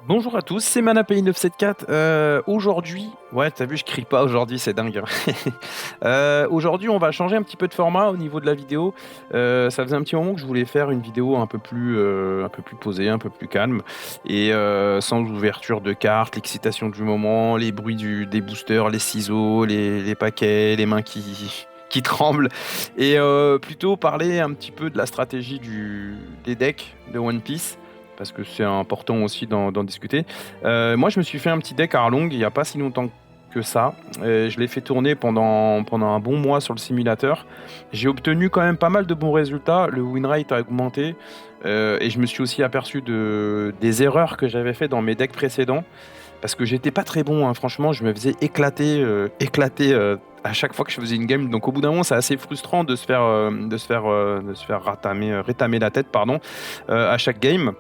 Bonjour à tous, c'est ManaPay 974. Aujourd'hui, ouais, t'as vu, je crie pas aujourd'hui, c'est dingue, hein. Aujourd'hui, on va changer un petit peu de format au niveau de la vidéo. Ça faisait un petit moment que je voulais faire une vidéo un peu plus posée, un peu plus calme, et sans ouverture de cartes, l'excitation du moment, les bruits des boosters, les ciseaux, les paquets, les mains qui tremblent, et plutôt parler un petit peu de la stratégie des decks de One Piece parce que c'est important aussi d'en discuter. Moi, je me suis fait un petit deck Arlong il n'y a pas si longtemps que ça. Je l'ai fait tourner pendant un bon mois sur le simulateur. J'ai obtenu quand même pas mal de bons résultats. Le win rate a augmenté. Et je me suis aussi aperçu des erreurs que j'avais fait dans mes decks précédents. Parce que j'étais pas très bon, hein. Franchement, je me faisais éclater à chaque fois que je faisais une game. Donc au bout d'un moment, c'est assez frustrant de se faire rétamer la tête, pardon, à chaque game.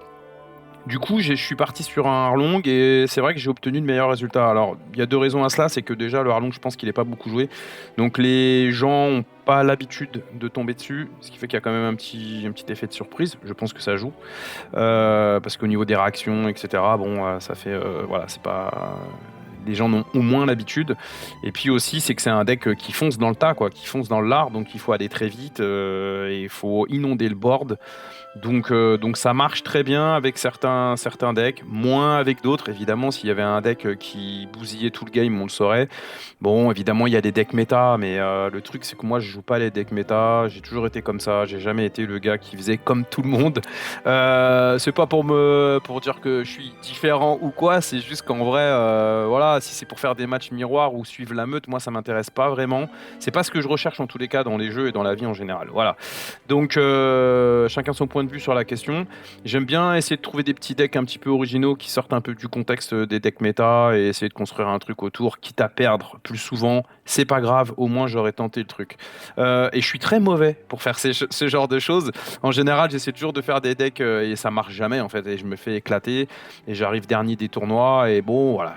Du coup, je suis parti sur un Arlong et c'est vrai que j'ai obtenu de meilleurs résultats. Alors, il y a deux raisons à cela, c'est que déjà le Arlong, je pense qu'il n'est pas beaucoup joué. Donc les gens n'ont pas l'habitude de tomber dessus, ce qui fait qu'il y a quand même un petit effet de surprise. Je pense que ça joue. Parce qu'au niveau des réactions, etc., bon, ça fait... voilà, c'est pas... Les gens ont moins l'habitude. Et puis aussi, c'est que c'est un deck qui fonce dans le tas, quoi, qui fonce dans le lard, donc il faut aller très vite et il faut inonder le board. Donc ça marche très bien avec certains decks, moins avec d'autres. Évidemment, s'il y avait un deck qui bousillait tout le game, on le saurait. Bon, évidemment, il y a des decks méta, mais le truc, c'est que moi, je joue pas les decks méta. J'ai toujours été comme ça. J'ai jamais été le gars qui faisait comme tout le monde. C'est pas pour dire que je suis différent ou quoi. C'est juste qu'en vrai, voilà, si c'est pour faire des matchs miroirs ou suivre la meute, moi, ça m'intéresse pas vraiment. C'est pas ce que je recherche en tous les cas dans les jeux et dans la vie en général. Voilà. Donc, chacun son point de vue sur la question. J'aime bien essayer de trouver des petits decks un petit peu originaux qui sortent un peu du contexte des decks méta et essayer de construire un truc autour, quitte à perdre plus souvent. C'est pas grave, au moins j'aurais tenté le truc. Et je suis très mauvais pour faire ce genre de choses. En général, j'essaie toujours de faire des decks et ça marche jamais en fait. Et je me fais éclater et j'arrive dernier des tournois. Et bon, voilà.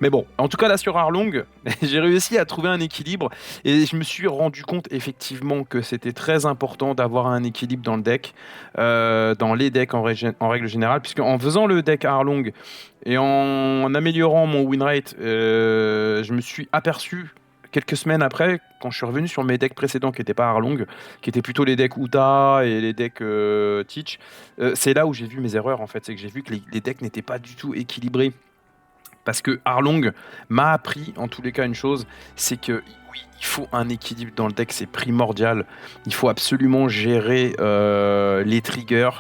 Mais bon, en tout cas là sur Arlong, j'ai réussi à trouver un équilibre et je me suis rendu compte effectivement que c'était très important d'avoir un équilibre dans le deck, dans les decks en règle générale, puisque en faisant le deck Arlong et en améliorant mon win rate, je me suis aperçu quelques semaines après, quand je suis revenu sur mes decks précédents qui n'étaient pas Arlong, qui étaient plutôt les decks Uta et les decks Teach, c'est là où j'ai vu mes erreurs en fait, c'est que j'ai vu que les decks n'étaient pas du tout équilibrés. Parce que Arlong m'a appris, en tous les cas, une chose, c'est que oui, il faut un équilibre dans le deck, c'est primordial. Il faut absolument gérer les triggers,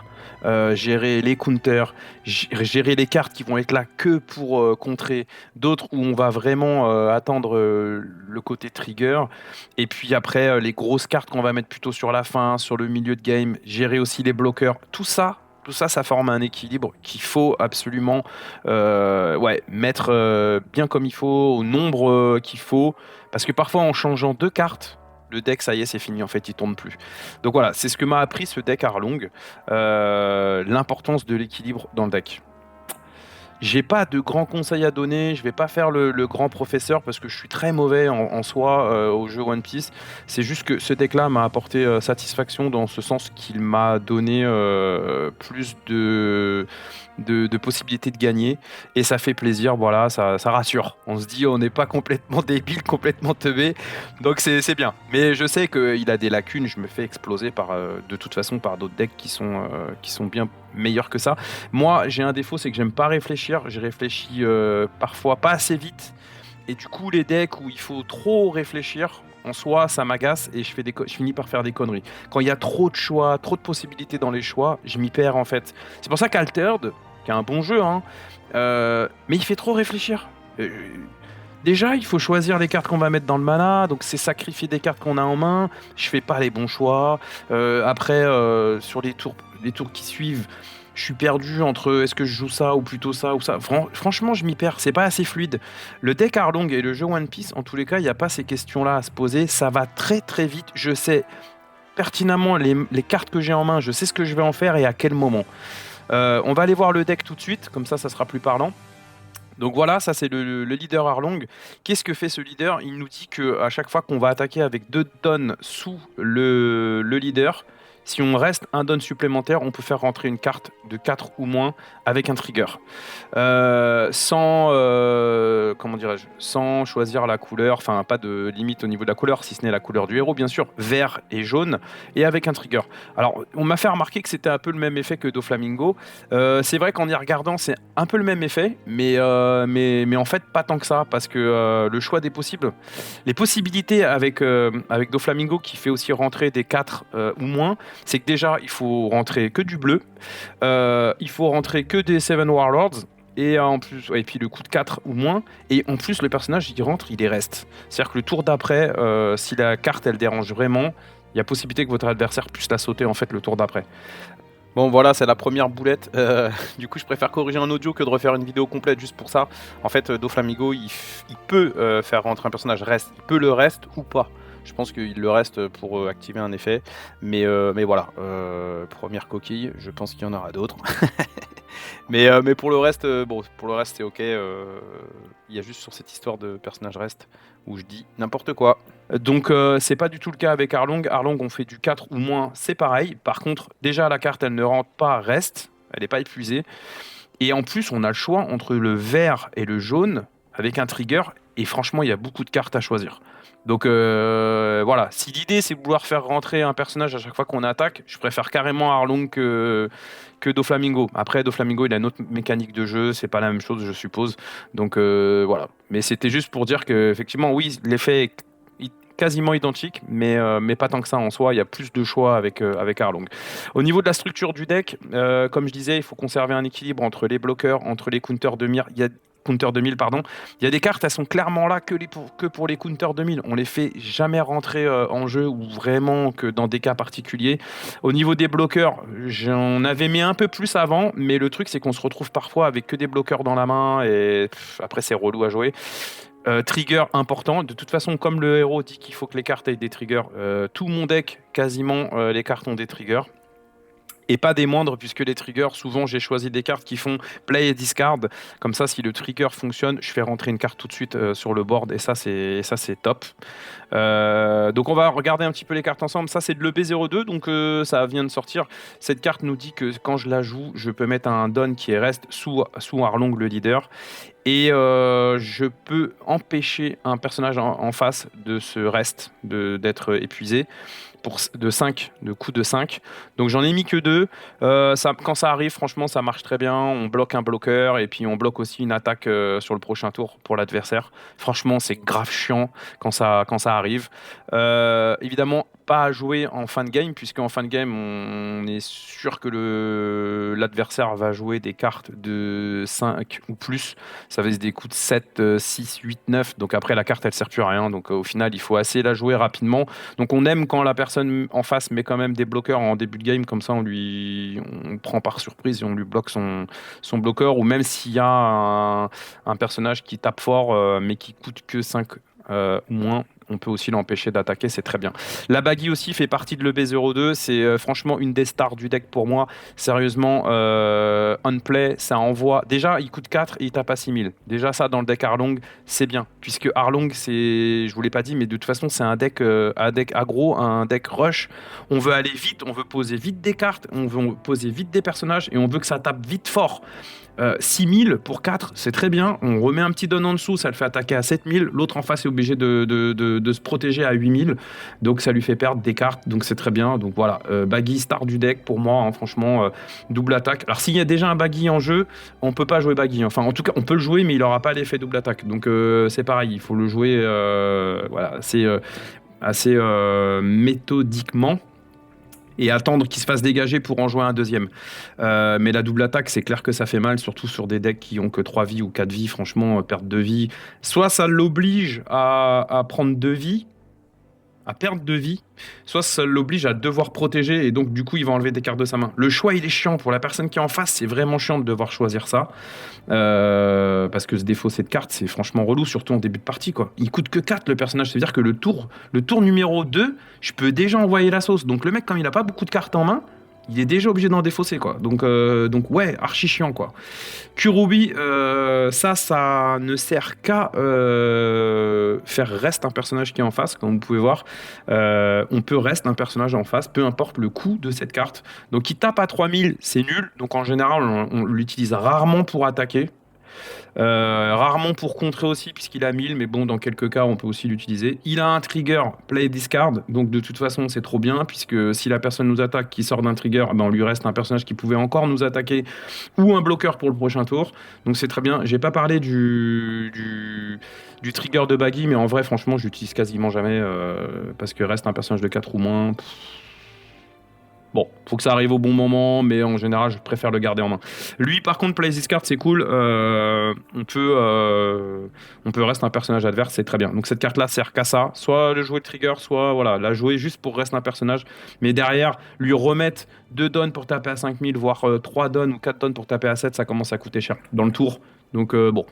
gérer les counters, gérer les cartes qui vont être là que pour contrer, d'autres où on va vraiment attendre le côté trigger. Et puis après, les grosses cartes qu'on va mettre plutôt sur la fin, sur le milieu de game, gérer aussi les bloqueurs. Tout ça, ça forme un équilibre qu'il faut absolument ouais, mettre bien comme il faut, au nombre qu'il faut. Parce que parfois, en changeant deux cartes, le deck, ça y est, c'est fini. En fait, il tourne plus. Donc voilà, c'est ce que m'a appris ce deck Arlong. L'importance de l'équilibre dans le deck. J'ai pas de grands conseils à donner, je vais pas faire le grand professeur parce que je suis très mauvais en soi au jeu One Piece. C'est juste que ce deck-là m'a apporté satisfaction dans ce sens qu'il m'a donné plus de possibilités de gagner et ça fait plaisir, voilà, ça rassure. On se dit on n'est pas complètement débile, complètement teubé, donc c'est bien. Mais je sais qu'il a des lacunes, je me fais exploser de toute façon par d'autres decks qui sont bien meilleurs que ça. Moi, j'ai un défaut, c'est que j'aime pas réfléchir. Je réfléchis parfois pas assez vite. Et du coup, les decks où il faut trop réfléchir, en soi, ça m'agace et je finis par faire des conneries. Quand il y a trop de choix, trop de possibilités dans les choix, je m'y perds en fait. C'est pour ça qu'Altered, qui est un bon jeu, hein, mais il fait trop réfléchir. Euh, Déjà, il faut choisir les cartes qu'on va mettre dans le mana, donc c'est sacrifier des cartes qu'on a en main. Je fais pas les bons choix. Après, sur les tours qui suivent, je suis perdu entre est-ce que je joue ça ou plutôt ça ou ça. Franchement, je m'y perds. C'est pas assez fluide. Le deck Arlong et le jeu One Piece, en tous les cas, il n'y a pas ces questions-là à se poser. Ça va très très vite. Je sais pertinemment les cartes que j'ai en main. Je sais ce que je vais en faire et à quel moment. On va aller voir le deck tout de suite, comme ça sera plus parlant. Donc voilà, ça c'est le leader Arlong. Qu'est-ce que fait ce leader? Il nous dit que à chaque fois qu'on va attaquer avec 2 tonnes sous le leader, Si on reste un don supplémentaire, on peut faire rentrer une carte de 4 ou moins avec un trigger. Sans, comment dirais-je, sans choisir la couleur, enfin pas de limite au niveau de la couleur, si ce n'est la couleur du héros, bien sûr, vert et jaune, et avec un trigger. Alors, on m'a fait remarquer que c'était un peu le même effet que Doflamingo. C'est vrai qu'en y regardant, c'est un peu le même effet, mais en fait, pas tant que ça, parce que le choix des possibles, les possibilités avec Doflamingo qui fait aussi rentrer des 4 ou moins, c'est que déjà, il faut rentrer que du bleu, il faut rentrer que des Seven Warlords, et en plus, et puis le coup de 4 ou moins, et en plus le personnage il rentre, il y reste. C'est-à-dire que le tour d'après, si la carte elle dérange vraiment, il y a possibilité que votre adversaire puisse la sauter en fait le tour d'après. Bon voilà, c'est la première boulette. Du coup, je préfère corriger en audio que de refaire une vidéo complète juste pour ça. En fait, Doflamingo, il peut faire rentrer un personnage reste. Il peut le reste ou pas. Je pense qu'il le reste pour activer un effet. Mais voilà, première coquille, je pense qu'il y en aura d'autres. Mais pour le reste, bon, pour le reste c'est ok. Il y a juste sur cette histoire de personnage reste où je dis n'importe quoi. Donc c'est pas du tout le cas avec Arlong. Arlong on fait du 4 ou moins, c'est pareil. Par contre, déjà la carte elle ne rentre pas reste, elle n'est pas épuisée. Et en plus on a le choix entre le vert et le jaune avec un trigger. Et franchement il y a beaucoup de cartes à choisir. Donc voilà, si l'idée c'est de vouloir faire rentrer un personnage à chaque fois qu'on attaque, je préfère carrément Arlong que Doflamingo. Après Doflamingo il a une autre mécanique de jeu, c'est pas la même chose je suppose. Donc voilà, mais c'était juste pour dire que effectivement oui, l'effet est quasiment identique, mais pas tant que ça en soi, il y a plus de choix avec Arlong. Au niveau de la structure du deck, comme je disais, il faut conserver un équilibre entre les bloqueurs, entre les counters de mire. Il y a Counter 2000, pardon. Il y a des cartes, elles sont clairement là que pour les Counter 2000. On les fait jamais rentrer en jeu ou vraiment que dans des cas particuliers. Au niveau des bloqueurs, j'en avais mis un peu plus avant, mais le truc c'est qu'on se retrouve parfois avec que des bloqueurs dans la main et après c'est relou à jouer. Trigger important. De toute façon, comme le héros dit qu'il faut que les cartes aient des triggers, tout mon deck, quasiment, les cartes ont des triggers. Et pas des moindres, puisque les triggers, souvent j'ai choisi des cartes qui font play et discard. Comme ça, si le trigger fonctionne, je fais rentrer une carte tout de suite sur le board, et ça c'est top. Donc on va regarder un petit peu les cartes ensemble. Ça c'est de l'EP02, donc ça vient de sortir. Cette carte nous dit que quand je la joue, je peux mettre un don qui est reste sous Arlong le leader. Et je peux empêcher un personnage en face de ce reste, d'être épuisé. De coups de 5. Donc j'en ai mis que 2. Quand ça arrive, franchement, ça marche très bien. On bloque un bloqueur et puis on bloque aussi une attaque sur le prochain tour pour l'adversaire. Franchement, c'est grave chiant quand ça arrive. Évidemment, pas à jouer en fin de game, puisqu'en fin de game, on est sûr que l'adversaire va jouer des cartes de 5 ou plus. Ça va être des coups de 7, 6, 8, 9. Donc après, la carte, elle sert plus à rien. Donc au final, il faut assez la jouer rapidement. Donc on aime quand la personne en face met quand même des bloqueurs en début de game, comme ça on prend par surprise et on lui bloque son bloqueur, ou même s'il y a un personnage qui tape fort mais qui coûte que 5 ou moins, on peut aussi l'empêcher d'attaquer, c'est très bien. La Baggy aussi fait partie de l'EB02, c'est franchement une des stars du deck pour moi. Sérieusement, on play, ça envoie. Déjà, il coûte 4 et il tape à 6000. Déjà, ça dans le deck Arlong, c'est bien. Puisque Arlong, je vous l'ai pas dit, mais de toute façon, c'est un deck aggro, un deck rush. On veut aller vite, on veut poser vite des cartes, on veut poser vite des personnages et on veut que ça tape vite fort. 6000 pour 4, c'est très bien. On remet un petit don en dessous, ça le fait attaquer à 7000. L'autre en face est obligé de se protéger à 8000. Donc ça lui fait perdre des cartes. Donc c'est très bien. Donc voilà, Baggy, star du deck pour moi, hein, franchement, double attaque. Alors s'il y a déjà un Baggy en jeu, on peut pas jouer Baggy. Enfin, en tout cas, on peut le jouer, mais il n'aura pas l'effet double attaque. Donc c'est pareil, il faut le jouer voilà, assez méthodiquement. Et attendre qu'il se fasse dégager pour en jouer un deuxième. Mais la double attaque, c'est clair que ça fait mal, surtout sur des decks qui ont que 3 vies ou 4 vies. Franchement, perte de vie. Soit ça l'oblige à prendre 2 vies, à perdre 2 vies, soit ça l'oblige à devoir protéger et donc du coup il va enlever des cartes de sa main. Le choix il est chiant pour la personne qui est en face, c'est vraiment chiant de devoir choisir ça parce que se défausser de cartes c'est franchement relou, surtout en début de partie quoi. Il coûte que 4 le personnage, c'est à dire que le tour numéro 2 je peux déjà envoyer la sauce, donc le mec comme il a pas beaucoup de cartes en main, Il est déjà obligé d'en défausser, quoi. Donc ouais, archi chiant, quoi. Kurubi, ça ne sert qu'à faire reste un personnage qui est en face, comme vous pouvez voir. On peut reste un personnage en face, peu importe le coût de cette carte. Donc il tape à 3000, c'est nul. Donc en général, on l'utilise rarement pour attaquer. Rarement pour contrer aussi, puisqu'il a 1000, mais bon, dans quelques cas, on peut aussi l'utiliser. Il a un trigger play discard, donc de toute façon, c'est trop bien, puisque si la personne nous attaque qui sort d'un trigger, ben, on lui reste un personnage qui pouvait encore nous attaquer, ou un bloqueur pour le prochain tour. Donc c'est très bien. J'ai pas parlé du trigger de Baggy, mais en vrai, franchement, je l'utilise quasiment jamais, parce que reste un personnage de 4 ou moins. Bon, faut que ça arrive au bon moment, mais en général, je préfère le garder en main. Lui, par contre, Play this card, c'est cool. On peut rester un personnage adverse, c'est très bien. Donc cette carte-là sert qu'à ça. Soit le jouer de trigger, soit voilà, la jouer juste pour rester un personnage. Mais derrière, lui remettre 2 dons pour taper à 5000, voire 3 dons ou 4 dons pour taper à 7, ça commence à coûter cher dans le tour. Donc bon,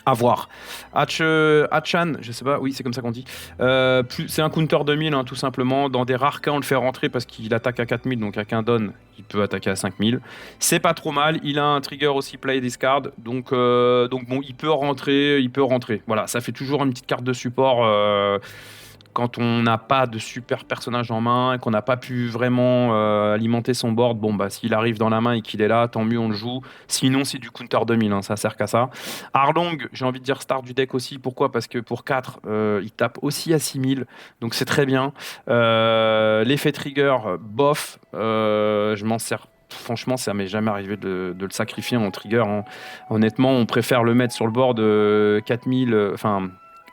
à voir. Hachan, je sais pas, oui, c'est comme ça qu'on dit. C'est un counter 2000, hein, tout simplement. Dans des rares cas, on le fait rentrer parce qu'il attaque à 4000, donc avec un don, il peut attaquer à 5000. C'est pas trop mal. Il a un trigger aussi play discard, donc bon, il peut rentrer, Voilà, ça fait toujours une petite carte de support. Quand on n'a pas de super personnage en main et qu'on n'a pas pu vraiment alimenter son board, bon bah s'il arrive dans la main et qu'il est là, tant mieux, on le joue. Sinon c'est du counter 2000, hein, ça sert qu'à ça. Arlong, j'ai envie de dire star du deck aussi. Pourquoi? Parce que pour 4, il tape aussi à 6000, donc c'est très bien. L'effet trigger, bof, je m'en sers. Franchement, ça m'est jamais arrivé de le sacrifier en trigger, hein. Honnêtement, on préfère le mettre sur le board 4000, enfin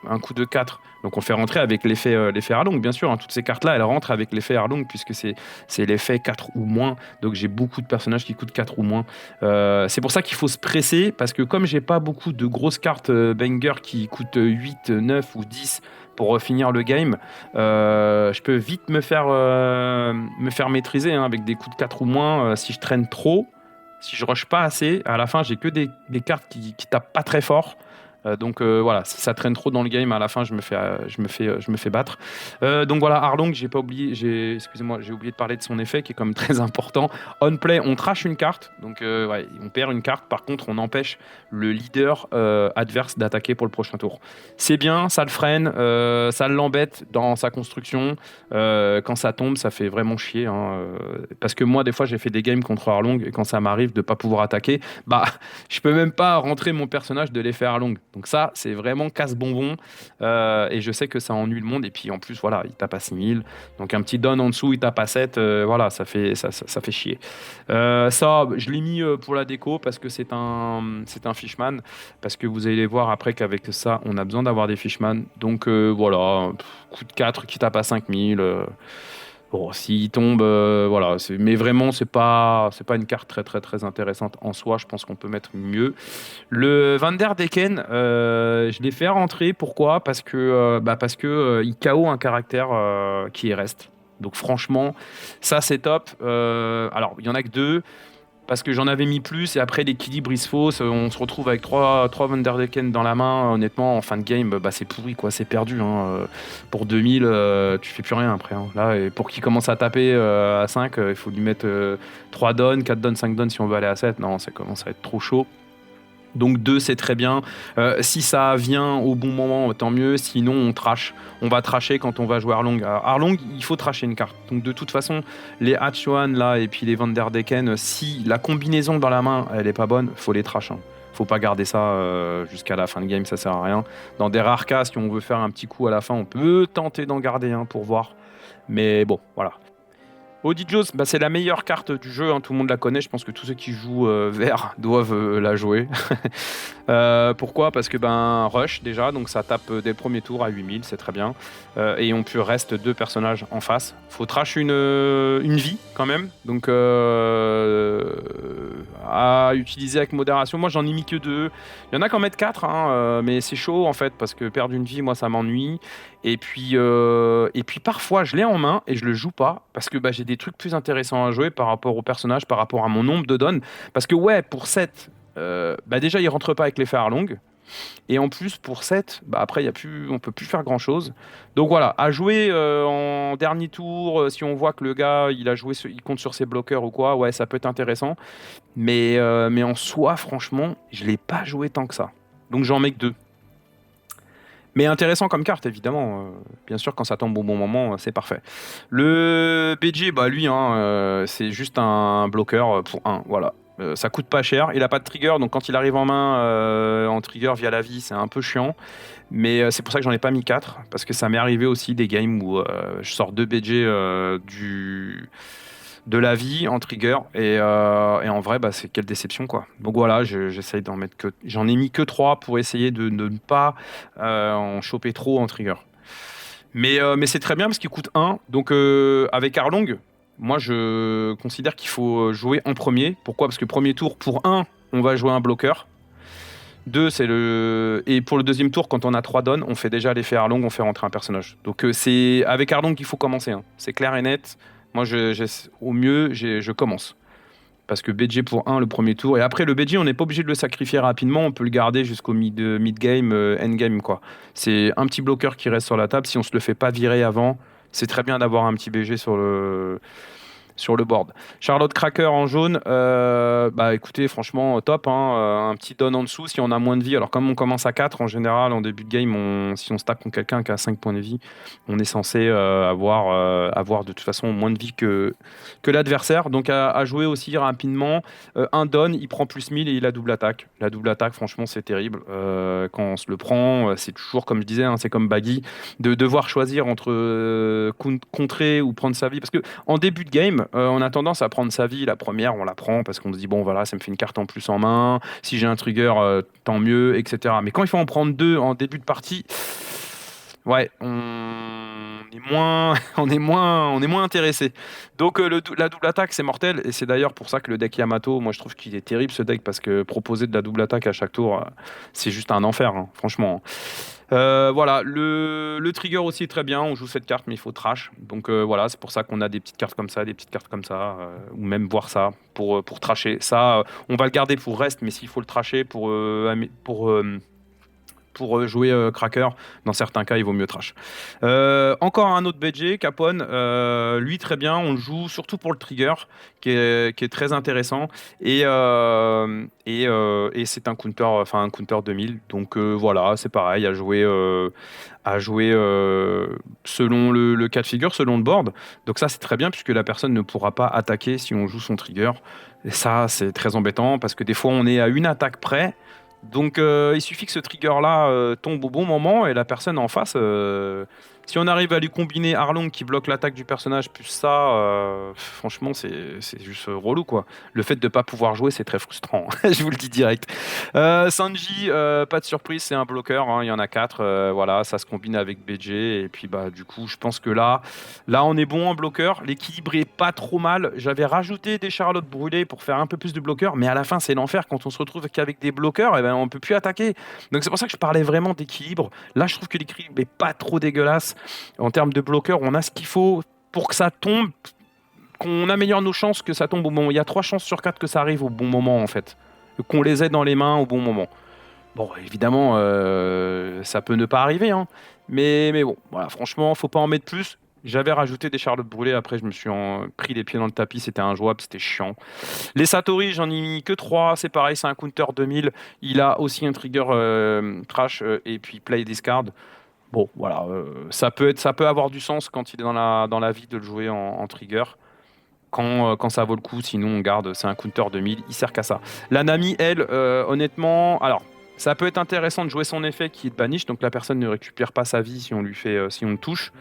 un coup de 4. Donc on le fait rentrer avec l'effet Arlong, bien sûr, hein. Toutes ces cartes-là, elles rentrent avec l'effet Arlong, puisque c'est l'effet 4 ou moins. Donc j'ai beaucoup de personnages qui coûtent 4 ou moins. C'est pour ça qu'il faut se presser, parce que comme j'ai pas beaucoup de grosses cartes banger qui coûtent 8, 9 ou 10 pour finir le game, je peux vite me faire maîtriser, hein, avec des coups de 4 ou moins. Si je traîne trop, si je rush pas assez, à la fin j'ai que des cartes qui tapent pas très fort. Donc voilà, si ça traîne trop dans le game, à la fin je me fais battre. Donc voilà, Arlong, excusez-moi, j'ai oublié de parler de son effet qui est quand même très important. On play, on trash une carte, donc ouais, on perd une carte. Par contre, on empêche le leader adverse d'attaquer pour le prochain tour. C'est bien, ça le freine, ça l'embête dans sa construction. Quand ça tombe, ça fait vraiment chier, hein, parce que moi, des fois, j'ai fait des games contre Arlong et quand ça m'arrive de pas pouvoir attaquer, bah, je peux même pas rentrer mon personnage de l'effet Arlong. Donc ça, c'est vraiment casse-bonbon. Et je sais que ça ennuie le monde. Et puis en plus, voilà, il tape à 6000. Donc un petit don en dessous, il tape à 7. Voilà, ça fait chier. Ça, je l'ai mis pour la déco parce que c'est un Fishman. Parce que vous allez voir après qu'avec ça, on a besoin d'avoir des Fishman. Donc voilà, coup de 4 qui tape à 5000. Bon, s'il tombe, voilà. Mais vraiment, c'est pas une carte très très très intéressante en soi. Je pense qu'on peut mettre mieux. Le Van der Decken, je l'ai fait rentrer. Pourquoi? Parce que il KO un caractère qui reste. Donc franchement, ça c'est top. Alors, il y en a que 2. Parce que j'en avais mis plus et après l'équilibre il se fausse, on se retrouve avec 3 Van der Decken dans la main. Honnêtement, en fin de game, bah, c'est pourri, quoi, c'est perdu, hein. Pour 2000, tu fais plus rien après, hein. Là, et pour qu'il commence à taper à 5, il faut lui mettre 3 dons, 4 dons, 5 dons si on veut aller à 7. Non, ça commence à être trop chaud. Donc 2, c'est très bien. Si ça vient au bon moment, tant mieux. Sinon, on trash. On va trasher quand on va jouer Arlong. Arlong, il faut trasher une carte. Donc de toute façon, les Hatchuan là et puis les Van der Decken, si la combinaison dans la main, elle est pas bonne, faut les trash, hein. Faut pas garder ça jusqu'à la fin de game, ça sert à rien. Dans des rares cas, si on veut faire un petit coup à la fin, on peut tenter d'en garder un pour voir. Mais bon, voilà. Odijos, bah, c'est la meilleure carte du jeu, hein, tout le monde la connaît. Je pense que tous ceux qui jouent vert doivent la jouer. Pourquoi? Parce que rush déjà, donc ça tape dès le premier tour à 8000, c'est très bien. Et on peut reste 2 personnages en face. Faut trash une vie quand même, donc à utiliser avec modération. Moi j'en ai mis que 2. Il y en a qui en mettent 4, hein, mais c'est chaud en fait, parce que perdre une vie, moi ça m'ennuie. Et puis parfois je l'ai en main et je le joue pas parce que j'ai des trucs plus intéressants à jouer par rapport au personnage, par rapport à mon nombre de dons. Parce que ouais, pour 7, déjà il rentre pas avec l'effet Arlong. Et en plus, pour 7, bah après, on peut plus faire grand-chose. Donc voilà, à jouer en dernier tour, si on voit que le gars, il compte sur ses bloqueurs ou quoi, ouais, ça peut être intéressant. Mais en soi, franchement, je l'ai pas joué tant que ça. Donc j'en mets que 2. Mais intéressant comme carte, évidemment. Bien sûr, quand ça tombe au bon moment, c'est parfait. Le BG, bah lui, hein, c'est juste un bloqueur pour 1. Voilà. Ça coûte pas cher. Il a pas de trigger, donc quand il arrive en main en trigger via la vie, c'est un peu chiant. Mais c'est pour ça que j'en ai pas mis 4. Parce que ça m'est arrivé aussi des games où je sors 2 BG de la vie en trigger et en vrai bah c'est quelle déception quoi. Donc voilà, j'essaye d'en mettre que j'en ai mis que 3 pour essayer de ne pas en choper trop en trigger. Mais c'est très bien parce qu'il coûte 1. Donc avec Arlong, moi je considère qu'il faut jouer en premier. Pourquoi? Parce que premier tour pour 1, on va jouer un bloqueur. 2, c'est le. Et pour le deuxième tour, quand on a 3 donnes, on fait déjà l'effet Arlong, on fait rentrer un personnage. Donc c'est avec Arlong qu'il faut commencer, hein. C'est clair et net. Moi, au mieux, je commence. Parce que BG pour 1 le premier tour. Et après, le BG, on n'est pas obligé de le sacrifier rapidement. On peut le garder jusqu'au mid-game, endgame, quoi. C'est un petit bloqueur qui reste sur la table. Si on se le fait pas virer avant, c'est très bien d'avoir un petit BG sur le board. Charlotte Cracker en jaune, bah écoutez, franchement, top, hein, un petit don en dessous si on a moins de vie. Alors, comme on commence à 4, en général, en début de game, si on stack contre quelqu'un qui a 5 points de vie, on est censé avoir de toute façon moins de vie que l'adversaire. Donc, à jouer aussi rapidement. Un don, il prend plus 1000 et il a double attaque. La double attaque, franchement, c'est terrible. Quand on se le prend, c'est toujours, comme je disais, hein, c'est comme Baggy, de devoir choisir entre contrer ou prendre sa vie. Parce que en début de game, on a tendance à prendre sa vie. La première, on la prend parce qu'on se dit, bon, voilà, ça me fait une carte en plus en main. Si j'ai un trigger, tant mieux, etc. Mais quand il faut en prendre 2 en début de partie, ouais, on est moins intéressé. Donc la double attaque, c'est mortel. Et c'est d'ailleurs pour ça que le deck Yamato, moi, je trouve qu'il est terrible, ce deck, parce que proposer de la double attaque à chaque tour, c'est juste un enfer, hein, franchement. Voilà, le trigger aussi est très bien. On joue cette carte, mais il faut trash. Donc voilà, c'est pour ça qu'on a des petites cartes comme ça, ou même voir ça pour trasher. Ça, on va le garder pour reste, mais s'il faut le trasher pour jouer Cracker, dans certains cas, il vaut mieux trash. Encore un autre BG, Capone, lui très bien, on le joue surtout pour le trigger, qui est très intéressant, et c'est un counter 2000, donc voilà, c'est pareil, à jouer selon le cas de figure, selon le board. Donc ça, c'est très bien, puisque la personne ne pourra pas attaquer si on joue son trigger, et ça, c'est très embêtant, parce que des fois, on est à une attaque près. Donc il suffit que ce trigger-là tombe au bon moment et la personne en face, si on arrive à lui combiner Arlong qui bloque l'attaque du personnage plus ça, franchement c'est juste relou quoi. Le fait de ne pas pouvoir jouer, c'est très frustrant, je vous le dis direct. Sanji, pas de surprise, c'est un bloqueur, hein, il y en a 4, voilà, ça se combine avec BG et puis bah du coup je pense que là on est bon en bloqueur, l'équilibre est pas trop mal. J'avais rajouté des charlottes brûlées pour faire un peu plus de bloqueurs, mais à la fin c'est l'enfer quand on se retrouve qu'avec des bloqueurs, et ben on peut plus attaquer. Donc c'est pour ça que je parlais vraiment d'équilibre. Là je trouve que l'équilibre est pas trop dégueulasse. En termes de bloqueurs, on a ce qu'il faut pour que ça tombe, qu'on améliore nos chances que ça tombe au bon moment. Il y a 3 chances sur 4 que ça arrive au bon moment en fait, qu'on les ait dans les mains au bon moment. Bon, évidemment, ça peut ne pas arriver, hein. Mais bon, voilà, franchement, faut pas en mettre plus. J'avais rajouté des charlottes brûlées, après je me suis pris les pieds dans le tapis, c'était injouable, c'était chiant. Les Satori, j'en ai mis que 3, c'est pareil, c'est un counter 2000. Il a aussi un trigger trash et puis play discard. Bon, voilà, ça peut avoir du sens quand il est dans la vie de le jouer en trigger. Quand ça vaut le coup, sinon on garde, c'est un counter 2000, il sert qu'à ça. La Nami, elle, honnêtement, alors ça peut être intéressant de jouer son effet qui est de banish, donc la personne ne récupère pas sa vie si on le touche.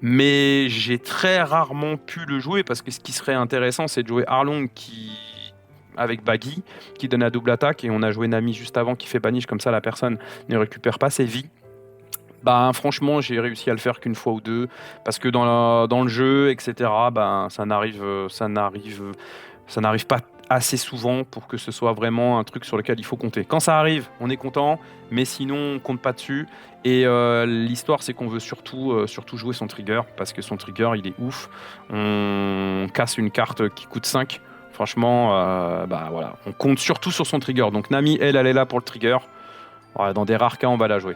Mais j'ai très rarement pu le jouer parce que ce qui serait intéressant, c'est de jouer Arlong avec Baggy qui donne la double attaque, et on a joué Nami juste avant qui fait banish, comme ça la personne ne récupère pas ses vies. Bah, franchement, j'ai réussi à le faire qu'une fois ou deux, parce que dans le jeu, etc., ben, ça n'arrive pas assez souvent pour que ce soit vraiment un truc sur lequel il faut compter. Quand ça arrive, on est content, mais sinon, on compte pas dessus. Et l'histoire, c'est qu'on veut surtout jouer son trigger, parce que son trigger, il est ouf. On casse une carte qui coûte 5. Franchement, bah voilà, on compte surtout sur son trigger. Donc Nami, elle est là pour le trigger. Ouais, dans des rares cas, on va la jouer.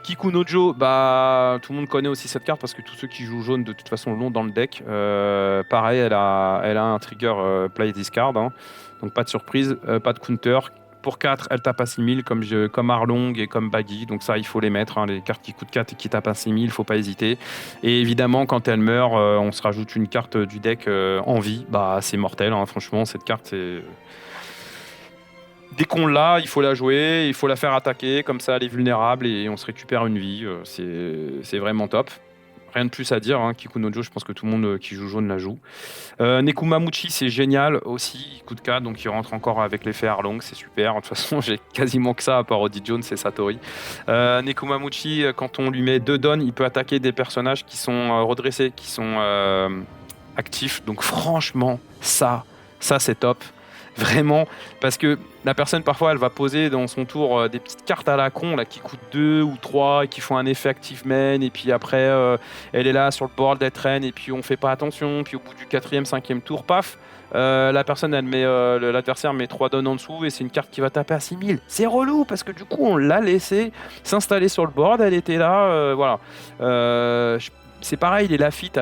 Kikunojo, bah, tout le monde connaît aussi cette carte parce que tous ceux qui jouent jaune de toute façon l'ont dans le deck. Pareil, elle a un trigger play discard, hein. Donc pas de surprise, pas de counter. Pour 4, elle tape à 6000 comme Arlong et comme Baggy. Donc ça, il faut les mettre, hein, les cartes qui coûtent 4 et qui tapent à 6000, il ne faut pas hésiter. Et évidemment, quand elle meurt, on se rajoute une carte du deck en vie. Bah, c'est mortel, hein, franchement, cette carte, c'est... Dès qu'on l'a, il faut la jouer, il faut la faire attaquer, comme ça elle est vulnérable et on se récupère une vie. C'est vraiment top. Rien de plus à dire, hein. Kikunojo, je pense que tout le monde qui joue jaune la joue. Nekumamuchi, c'est génial aussi, il coûte 4, donc il rentre encore avec l'effet Arlong, c'est super. De toute façon, j'ai quasiment que ça, à part Odi Jones et Satori. Nekumamuchi, quand on lui met 2 dons, il peut attaquer des personnages qui sont redressés, qui sont actifs. Donc franchement, ça c'est top. Vraiment, parce que la personne parfois elle va poser dans son tour des petites cartes à la con là, qui coûtent 2 ou 3 et qui font un effet active main, et puis après elle est là sur le board d'être reine et puis on fait pas attention, puis au bout du 4e, 5e tour, paf, la personne elle met l'adversaire met 3 dons en dessous et c'est une carte qui va taper à 6000. C'est relou parce que du coup on l'a laissé s'installer sur le board, elle était là, voilà. C'est pareil les Lafitte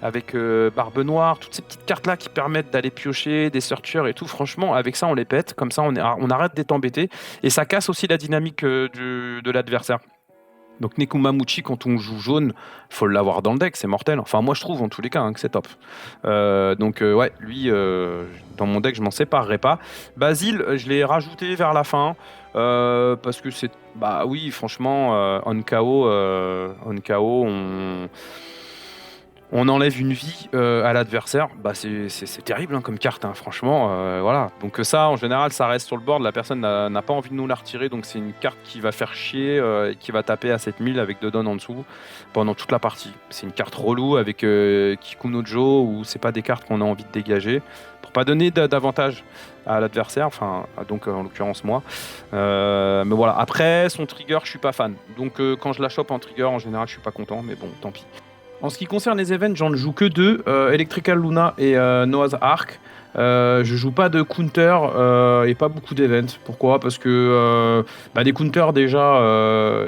avec Barbe Noire, toutes ces petites cartes là qui permettent d'aller piocher des searchers et tout. Franchement, avec ça on les pète, comme ça on arrête d'être embêté et ça casse aussi la dynamique de l'adversaire. Donc Nekumamuchi, quand on joue jaune, faut l'avoir dans le deck, c'est mortel. Enfin moi je trouve en tous les cas, hein, que c'est top. Ouais, lui dans mon deck je m'en séparerai pas. Basile, je l'ai rajouté vers la fin parce que c'est, bah oui, franchement on KO, on enlève une vie à l'adversaire, bah c'est terrible, hein, comme carte, hein, franchement, voilà. Donc ça, en général, ça reste sur le board, la personne n'a pas envie de nous la retirer, donc c'est une carte qui va faire chier et qui va taper à 7000 avec 2 dons en dessous pendant toute la partie. C'est une carte relou avec Kikunojo, où c'est pas des cartes qu'on a envie de dégager, pour pas donner d'avantage à l'adversaire, enfin donc en l'occurrence moi. Mais voilà, après son trigger, je suis pas fan. Donc quand je la chope en trigger, en général, je suis pas content, mais bon, tant pis. En ce qui concerne les events, j'en joue que 2, Electrical Luna et Noah's Ark. Je joue pas de counter et pas beaucoup d'events. Pourquoi? Parce que des counters déjà,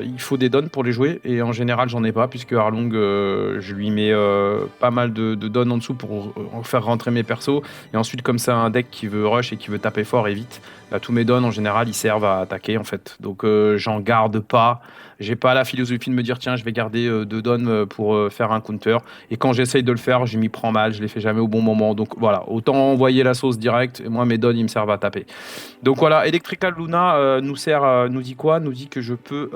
il faut des dons pour les jouer et en général j'en ai pas puisque Arlong, je lui mets pas mal de dons en dessous pour faire rentrer mes persos et ensuite comme c'est un deck qui veut rush et qui veut taper fort et vite, tous mes dons en général ils servent à attaquer en fait. Donc j'en garde pas. J'ai pas la philosophie de me dire tiens je vais garder 2 dons pour faire un counter et quand j'essaye de le faire je m'y prends mal, je les fais jamais au bon moment, donc voilà, autant envoyer la sauce directe et moi mes dons ils me servent à taper. Donc voilà, Electrical Luna nous dit quoi? Nous dit que je peux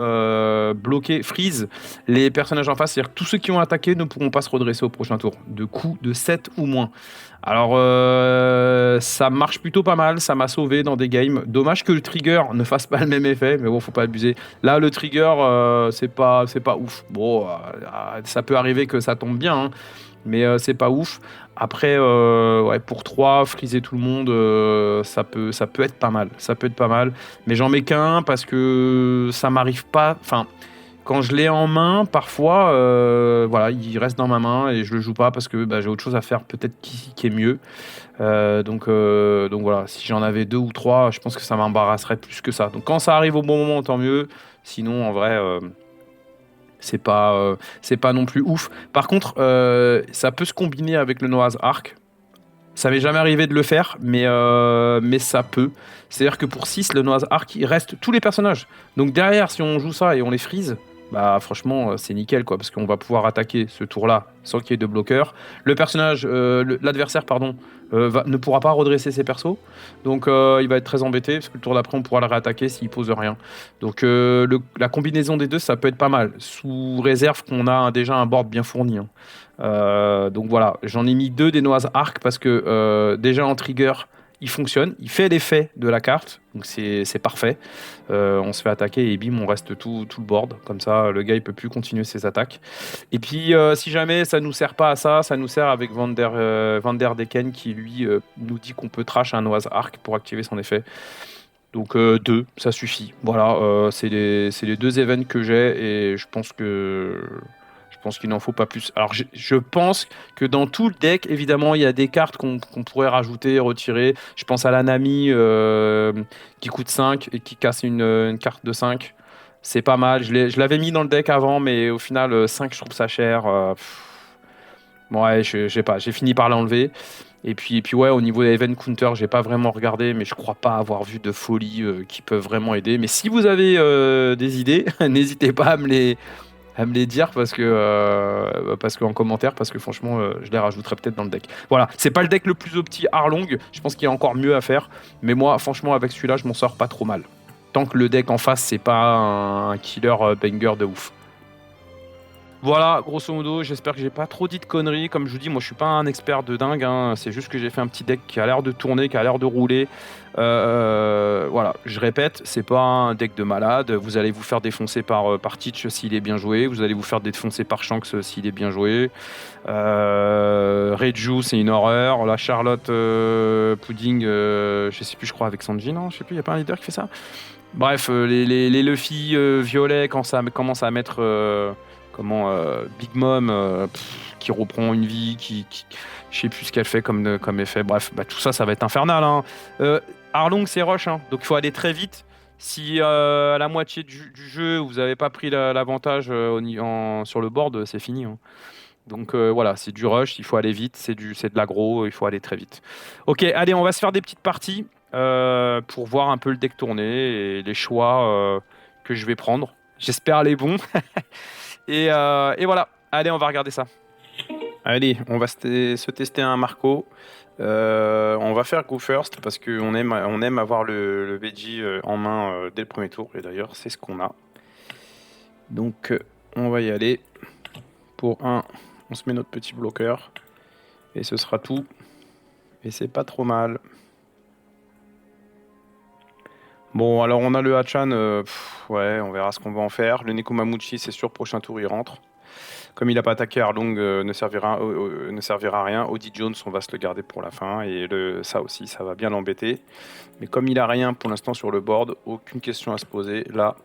bloquer, freeze les personnages en face, c'est-à-dire que tous ceux qui ont attaqué ne pourront pas se redresser au prochain tour de coups de 7 ou moins. Alors ça marche plutôt pas mal, ça m'a sauvé dans des games. Dommage que le trigger ne fasse pas le même effet, mais bon, faut pas abuser. Là, le trigger, c'est pas ouf. Bon, ça peut arriver que ça tombe bien, hein, mais c'est pas ouf. Après, ouais, pour 3, friser tout le monde, ça peut être pas mal. Ça peut être pas mal. Mais j'en mets qu'un parce que ça m'arrive pas. Enfin, quand je l'ai en main, parfois, voilà, il reste dans ma main et je le joue pas parce que j'ai autre chose à faire, peut-être qui est mieux. Donc voilà, si j'en avais 2 ou 3, je pense que ça m'embarrasserait plus que ça. Donc quand ça arrive au bon moment, tant mieux. Sinon, en vrai, c'est pas non plus ouf. Par contre, ça peut se combiner avec le Noah's Ark. Ça m'est jamais arrivé de le faire, mais ça peut. C'est-à-dire que pour 6, le Noah's Ark, il reste tous les personnages. Donc derrière, si on joue ça et on les freeze, bah franchement, c'est nickel, quoi, parce qu'on va pouvoir attaquer ce tour-là sans qu'il y ait de bloqueur. L'adversaire, pardon, ne pourra pas redresser ses persos, donc il va être très embêté, parce que le tour d'après, on pourra le réattaquer s'il pose rien. Donc la combinaison des deux, ça peut être pas mal, sous réserve qu'on a déjà un board bien fourni, hein. Donc voilà, j'en ai mis 2 des Noah's Ark parce que déjà en trigger, il fonctionne, il fait l'effet de la carte, donc c'est parfait. On se fait attaquer et bim, on reste tout le board, comme ça le gars il peut plus continuer ses attaques. Et puis si jamais ça nous sert pas à ça, ça nous sert avec Van der Decken qui lui nous dit qu'on peut trash un Noah's Ark pour activer son effet. Donc 2, ça suffit. Voilà, c'est les 2 events que j'ai et je pense que pense qu'il n'en faut pas plus. Alors, je pense que dans tout le deck, évidemment, il y a des cartes qu'on pourrait rajouter, retirer. Je pense à la Nami qui coûte 5 et qui casse une carte de 5. C'est pas mal. Je l'avais mis dans le deck avant, mais au final, 5, je trouve ça cher. Bon, ouais, je sais pas. J'ai fini par l'enlever. Et puis ouais, au niveau des event counter, j'ai pas vraiment regardé, mais je crois pas avoir vu de folie qui peuvent vraiment aider. Mais si vous avez des idées, n'hésitez pas à me les dire parce que en commentaire, parce que franchement, je les rajouterai peut-être dans le deck. Voilà, c'est pas le deck le plus opti Arlong, je pense qu'il y a encore mieux à faire, mais moi, franchement, avec celui-là, je m'en sors pas trop mal. Tant que le deck en face, c'est pas un killer banger de ouf. Voilà, grosso modo, j'espère que j'ai pas trop dit de conneries. Comme je vous dis, moi je suis pas un expert de dingue, hein. C'est juste que j'ai fait un petit deck qui a l'air de tourner, qui a l'air de rouler. Voilà, je répète, c'est pas un deck de malade. Vous allez vous faire défoncer par Teach s'il est bien joué. Vous allez vous faire défoncer par Shanks s'il est bien joué. Reiju, c'est une horreur. La Charlotte Pudding, je sais plus, je crois avec Sanji, non? Je sais plus, il y a pas un leader qui fait ça? Bref, les Luffy violets, quand ça commence à mettre Big Mom qui reprend une vie, je sais plus ce qu'elle fait comme effet. Bref, bah, tout ça, ça va être infernal. Hein. Arlong, c'est rush, hein, donc il faut aller très vite. Si à la moitié du jeu, vous n'avez pas pris l'avantage sur le board, c'est fini. Hein. Donc voilà, c'est du rush, il faut aller vite, c'est de l'aggro, il faut aller très vite. Ok, allez, on va se faire des petites parties pour voir un peu le deck tourner et les choix que je vais prendre. J'espère les bons. Et voilà, allez, on va regarder ça. Allez, on va se tester un Marco. On va faire Go First parce qu'on aime avoir le Veggie en main dès le premier tour. Et d'ailleurs, c'est ce qu'on a. Donc, on va y aller. Pour un, on se met notre petit bloqueur. Et ce sera tout. Et c'est pas trop mal. Bon, alors on a le Hachan. Ouais, on verra ce qu'on va en faire. Le Nekomamuchi, c'est sûr, prochain tour, il rentre. Comme il n'a pas attaqué, Arlong ne servira à rien. Audi Jones, on va se le garder pour la fin. Et ça aussi, ça va bien l'embêter. Mais comme il n'a rien pour l'instant sur le board, aucune question à se poser. Là,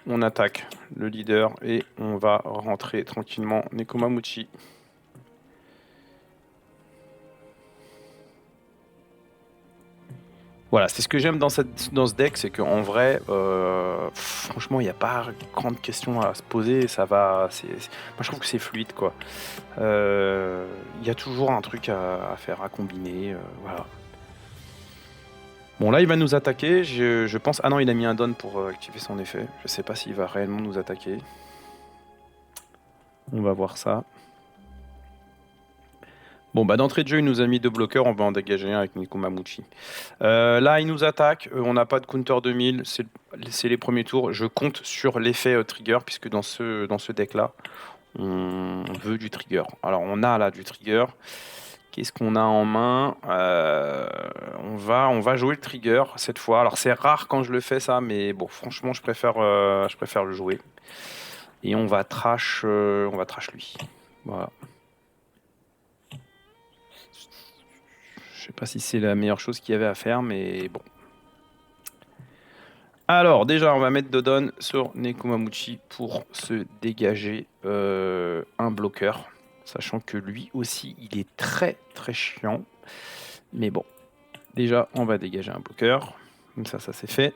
on attaque le leader et on va rentrer tranquillement Nekomamuchi. Voilà, c'est ce que j'aime dans ce deck, c'est qu'en vrai, franchement, il n'y a pas grande question à se poser. Ça va, moi, je trouve que c'est fluide, quoi. Il y a toujours un truc à faire, à combiner, voilà. Bon, là, il va nous attaquer. Je pense. Ah non, il a mis un don pour activer son effet. Je sais pas s'il va réellement nous attaquer. On va voir ça. Bon, bah d'entrée de jeu, il nous a mis 2 bloqueurs, on va en dégager un avec Nekomamuchi. Là, il nous attaque, on n'a pas de counter 2000, c'est les premiers tours. Je compte sur l'effet trigger, puisque dans ce deck-là, on veut du trigger. Alors, on a là du trigger. Qu'est-ce qu'on a en main? On va jouer le trigger cette fois. Alors, c'est rare quand je le fais, ça, mais bon, franchement, je préfère le jouer. Et on va trash lui. Voilà. Je sais pas si c'est la meilleure chose qu'il y avait à faire, mais bon. Alors, déjà, on va mettre Dodon sur Nekomamuchi pour se dégager un bloqueur. Sachant que lui aussi, il est très très chiant. Mais bon, déjà, on va dégager un bloqueur. Comme ça c'est fait.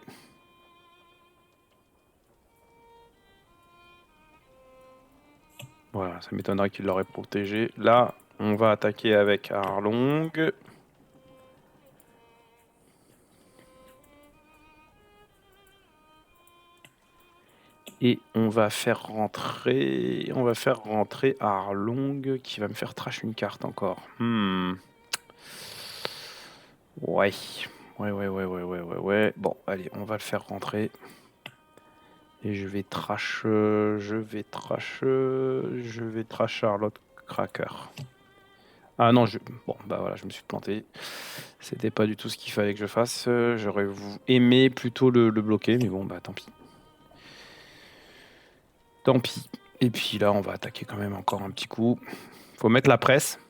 Voilà, ça m'étonnerait qu'il l'aurait protégé. Là, on va attaquer avec Arlong. Et on va faire rentrer Arlong qui va me faire trash une carte encore. Ouais. Bon, allez, on va le faire rentrer. Et je vais trash Charlotte Cracker. Ah non, bon, bah voilà, je me suis planté. C'était pas du tout ce qu'il fallait que je fasse. J'aurais aimé plutôt le bloquer, mais bon, bah tant pis. Tant pis. Et puis là, on va attaquer quand même encore un petit coup. Faut mettre la presse.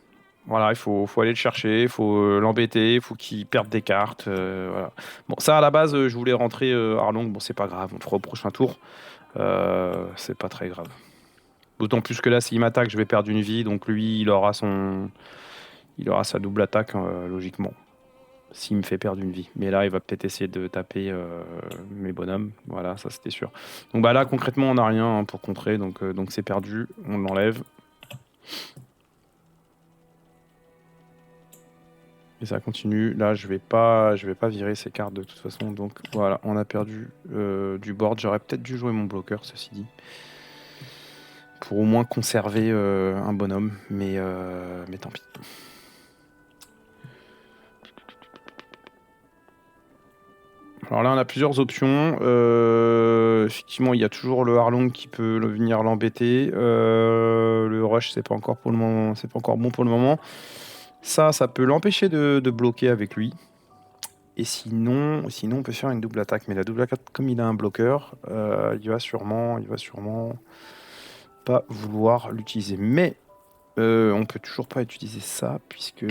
Voilà, il faut aller le chercher, il faut l'embêter, il faut qu'il perde des cartes. Voilà. Bon, ça à la base, je voulais rentrer Arlong. Bon, c'est pas grave, on le fera au prochain tour. C'est pas très grave. D'autant plus que là, s'il m'attaque, je vais perdre une vie. Donc lui, il aura sa double attaque, logiquement. S'il me fait perdre une vie. Mais là, il va peut-être essayer de taper mes bonhommes. Voilà, ça c'était sûr. Donc bah là, concrètement, on n'a rien hein, pour contrer. Donc c'est perdu. On l'enlève. Et ça continue. Là, je vais pas virer ces cartes de toute façon. Donc voilà, on a perdu du board. J'aurais peut-être dû jouer mon bloqueur, ceci dit. Pour au moins conserver un bonhomme. Mais tant pis. Alors là, on a plusieurs options. Effectivement, il y a toujours le Harlong qui peut venir l'embêter. Le Rush, c'est pas encore pour le moment, c'est pas encore bon pour le moment. Ça peut l'empêcher de bloquer avec lui. Et sinon, on peut faire une double attaque. Mais la double attaque, comme il a un bloqueur, il va sûrement pas vouloir l'utiliser. Mais on peut toujours pas utiliser ça puisque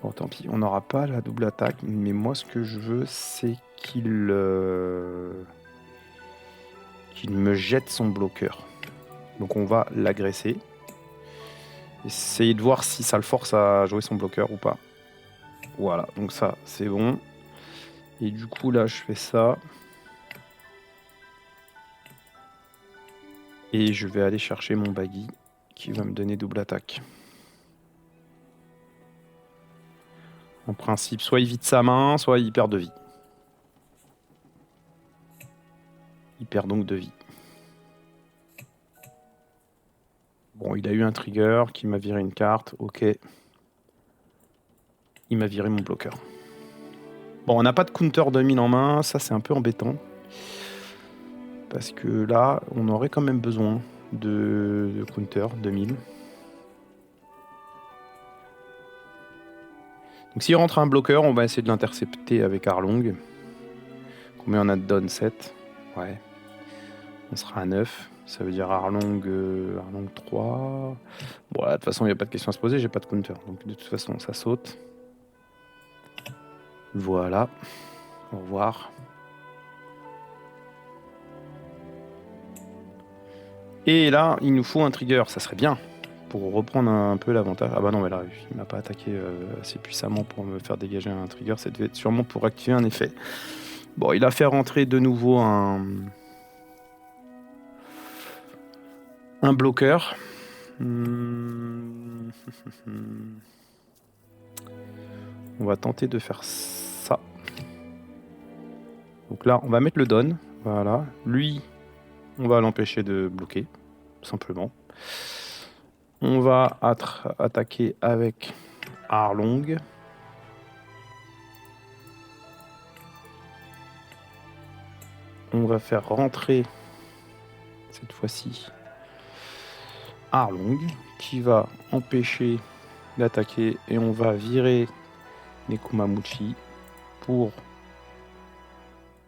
bon, tant pis, on n'aura pas la double attaque, mais moi ce que je veux, c'est qu'il me jette son bloqueur. Donc on va l'agresser. Essayer de voir si ça le force à jouer son bloqueur ou pas. Voilà, donc ça, c'est bon. Et du coup, là, je fais ça. Et je vais aller chercher mon baggy qui va me donner double attaque. En principe, soit il vide sa main, soit il perd de vie. Il perd donc de vie. Bon, il a eu un trigger qui m'a viré une carte. Ok. Il m'a viré mon bloqueur. Bon, on n'a pas de counter 2000 en main. Ça, c'est un peu embêtant. Parce que là, on aurait quand même besoin de counter 2000. Donc s'il rentre un bloqueur, on va essayer de l'intercepter avec Harlong. Combien on a de don 7 Ouais. On sera à 9. Ça veut dire Harlong 3. Bon, là, de toute façon, il n'y a pas de question à se poser, j'ai pas de counter. Donc de toute façon, ça saute. Voilà. Au revoir. Et là, il nous faut un trigger, ça serait bien. Pour reprendre un peu l'avantage. Ah bah non, mais là, il m'a pas attaqué assez puissamment pour me faire dégager un trigger. Ça devait être sûrement pour activer un effet. Bon, il a fait rentrer de nouveau un bloqueur. On va tenter de faire ça. Donc là, on va mettre le don. Voilà. Lui, on va l'empêcher de bloquer, simplement. On va attaquer avec Harlong. On va faire rentrer, cette fois-ci, Harlong, qui va empêcher d'attaquer. Et on va virer Nekomamuchi pour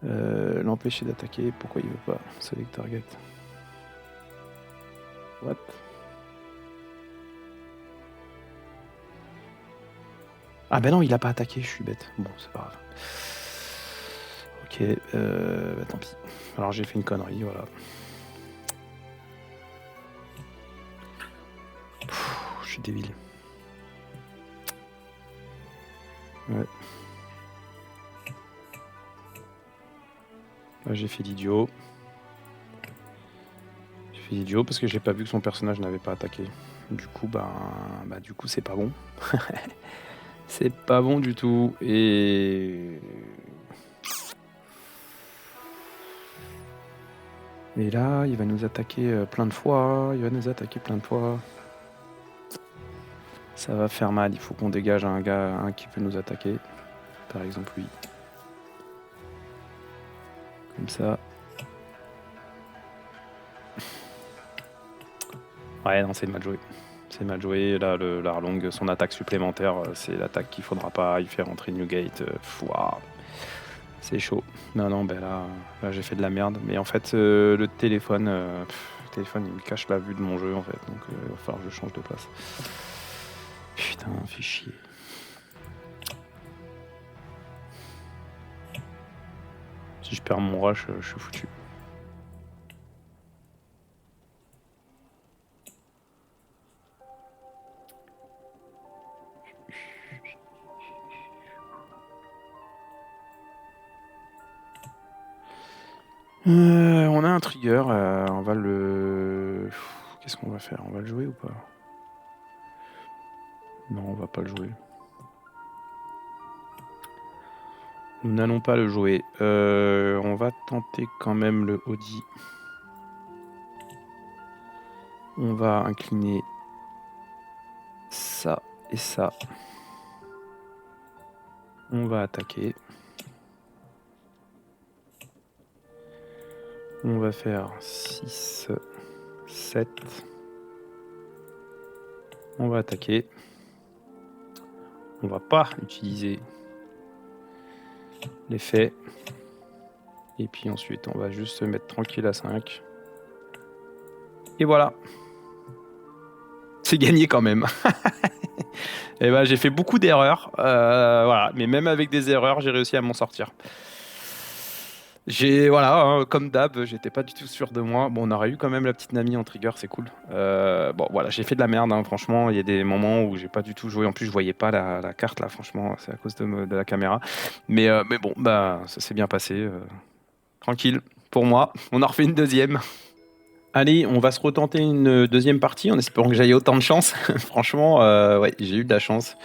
l'empêcher d'attaquer. Pourquoi il veut pas select target? What? Ah ben non, il a pas attaqué, je suis bête. Bon, c'est pas grave. Ok, bah tant pis. Alors j'ai fait une connerie, voilà. Je suis débile. Ouais. Là j'ai fait l'idiot. J'ai fait l'idiot parce que j'ai pas vu que son personnage n'avait pas attaqué. Du coup, du coup c'est pas bon. C'est pas bon du tout. Et là, il va nous attaquer plein de fois. Ça va faire mal. Il faut qu'on dégage un gars qui peut nous attaquer. Par exemple lui. Comme ça. Ouais, non, c'est mal joué. C'est mal joué. Là, l'Arlong, son attaque supplémentaire, c'est l'attaque qu'il faudra pas. Il fait rentrer Newgate. Waouh. C'est chaud. Non, ben là j'ai fait de la merde. Mais en fait, le téléphone, il me cache la vue de mon jeu, en fait. Donc, il va falloir que je change de place. Putain, fait chier. Si je perds mon rush, je suis foutu. On a un trigger, on va le... Qu'est-ce qu'on va faire? On va le jouer ou pas? Non, on va pas le jouer. Nous n'allons pas le jouer. On va tenter quand même le Audi. On va incliner ça et ça. On va attaquer. On va faire 6, 7. On va attaquer. On va pas utiliser l'effet. Et puis ensuite, on va juste se mettre tranquille à 5. Et voilà. C'est gagné quand même. Et ben, j'ai fait beaucoup d'erreurs. Voilà. Mais même avec des erreurs, j'ai réussi à m'en sortir. Voilà, hein, comme d'hab, j'étais pas du tout sûr de moi. Bon, on aurait eu quand même la petite Nami en trigger, c'est cool. Bon, voilà, j'ai fait de la merde, hein, franchement. Il y a des moments où j'ai pas du tout joué. En plus, je voyais pas la carte là, franchement, c'est à cause de la caméra. Mais bon, bah, ça s'est bien passé. Tranquille, pour moi. On en refait une deuxième. Allez, on va se retenter une deuxième partie en espérant que j'aille autant de chance. Franchement, ouais, j'ai eu de la chance.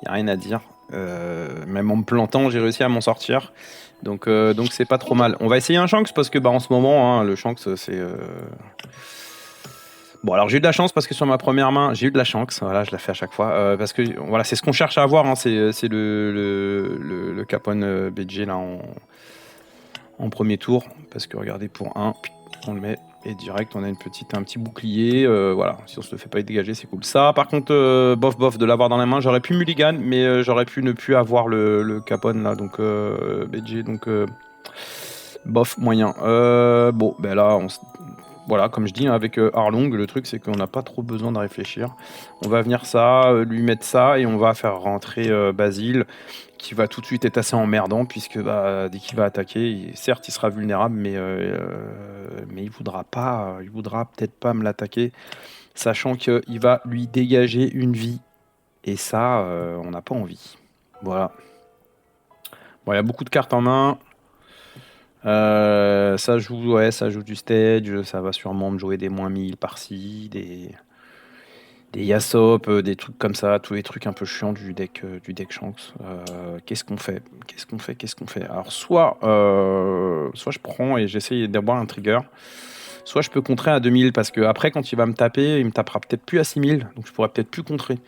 Il n'y a rien à dire. Même en me plantant, j'ai réussi à m'en sortir. Donc c'est pas trop mal. On va essayer un Shanks parce que bah, en ce moment, hein, le Shanks, c'est... Bon, alors j'ai eu de la chance parce que sur ma première main, j'ai eu de la chance. Voilà, je la fais à chaque fois. Parce que voilà, c'est ce qu'on cherche à avoir. Hein, c'est le Capone BG là, en premier tour. Parce que regardez, pour 1, on le met. Et direct, on a un petit bouclier. Voilà, si on se le fait pas dégager, c'est cool. Ça, par contre, bof, de l'avoir dans la main. J'aurais pu mulligan, mais j'aurais pu ne plus avoir le Capone là. Donc, BG, donc bof, moyen. Bon, ben là, voilà, comme je dis, hein, avec Arlong, le truc, c'est qu'on n'a pas trop besoin de réfléchir. On va venir ça, lui mettre ça, et on va faire rentrer Basile, qui va tout de suite être assez emmerdant, puisque bah, dès qu'il va attaquer, certes, il sera vulnérable, mais il voudra peut-être pas me l'attaquer, sachant qu'il va lui dégager une vie. Et ça, on n'a pas envie. Voilà. Bon, il y a beaucoup de cartes en main. Ça joue du stage, ça va sûrement me jouer des moins 1000 par-ci, des Yasop, des trucs comme ça, tous les trucs un peu chiants du deck Shanks. Qu'est-ce qu'on fait? Alors soit je prends et j'essaye d'avoir un trigger, soit je peux contrer à 2000 parce que après quand il va me taper, il me tapera peut-être plus à 6000, donc je pourrais peut-être plus contrer.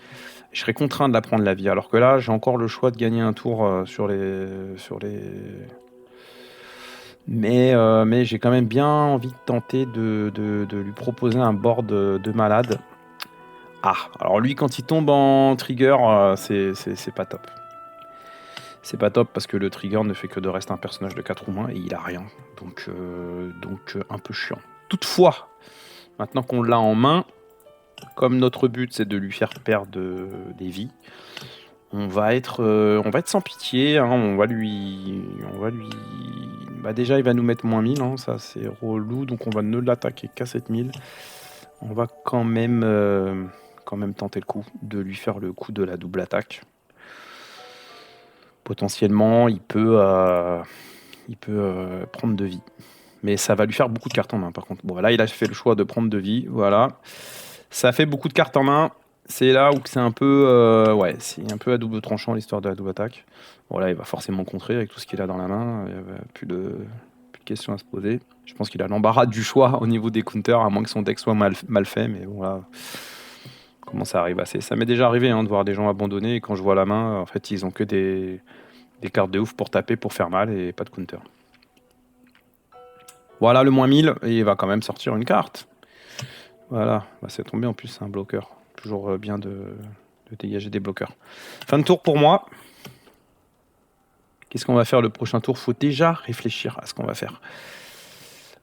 Je serais contraint de la prendre la vie, alors que là j'ai encore le choix de gagner un tour sur les mais j'ai quand même bien envie de tenter de lui proposer un board de malade. Ah, alors lui, quand il tombe en trigger, c'est pas top. C'est pas top parce que le trigger ne fait que de rester un personnage de 4 roumains et il a rien. Donc un peu chiant. Toutefois, maintenant qu'on l'a en main, comme notre but c'est de lui faire perdre des vies, on va être sans pitié. Hein, on va lui. Bah déjà, il va nous mettre moins 1000, hein, ça c'est relou, donc on va ne l'attaquer qu'à 7000. On va quand même tenter le coup de lui faire le coup de la double attaque. Potentiellement, il peut prendre 2 vies. Mais ça va lui faire beaucoup de cartes en main, par contre. Bon, là, il a fait le choix de prendre 2 vies, voilà. Ça fait beaucoup de cartes en main. C'est là où c'est un peu, c'est un peu à double tranchant l'histoire de la double attaque. Voilà, il va forcément contrer avec tout ce qu'il a dans la main. Il n'y a plus de questions à se poser. Je pense qu'il a l'embarras du choix au niveau des counters, à moins que son deck soit mal fait. Mais bon, là, comment ça arrive assez. Ça m'est déjà arrivé hein, de voir des gens abandonner et quand je vois la main, en fait, ils ont que des cartes de ouf pour taper, pour faire mal et pas de counter. Voilà le moins 1000 et il va quand même sortir une carte. Voilà, bah, c'est tombé en plus, c'est un bloqueur. Toujours bien de dégager des bloqueurs. Fin de tour pour moi. Qu'est-ce qu'on va faire le prochain tour? Faut déjà réfléchir à ce qu'on va faire.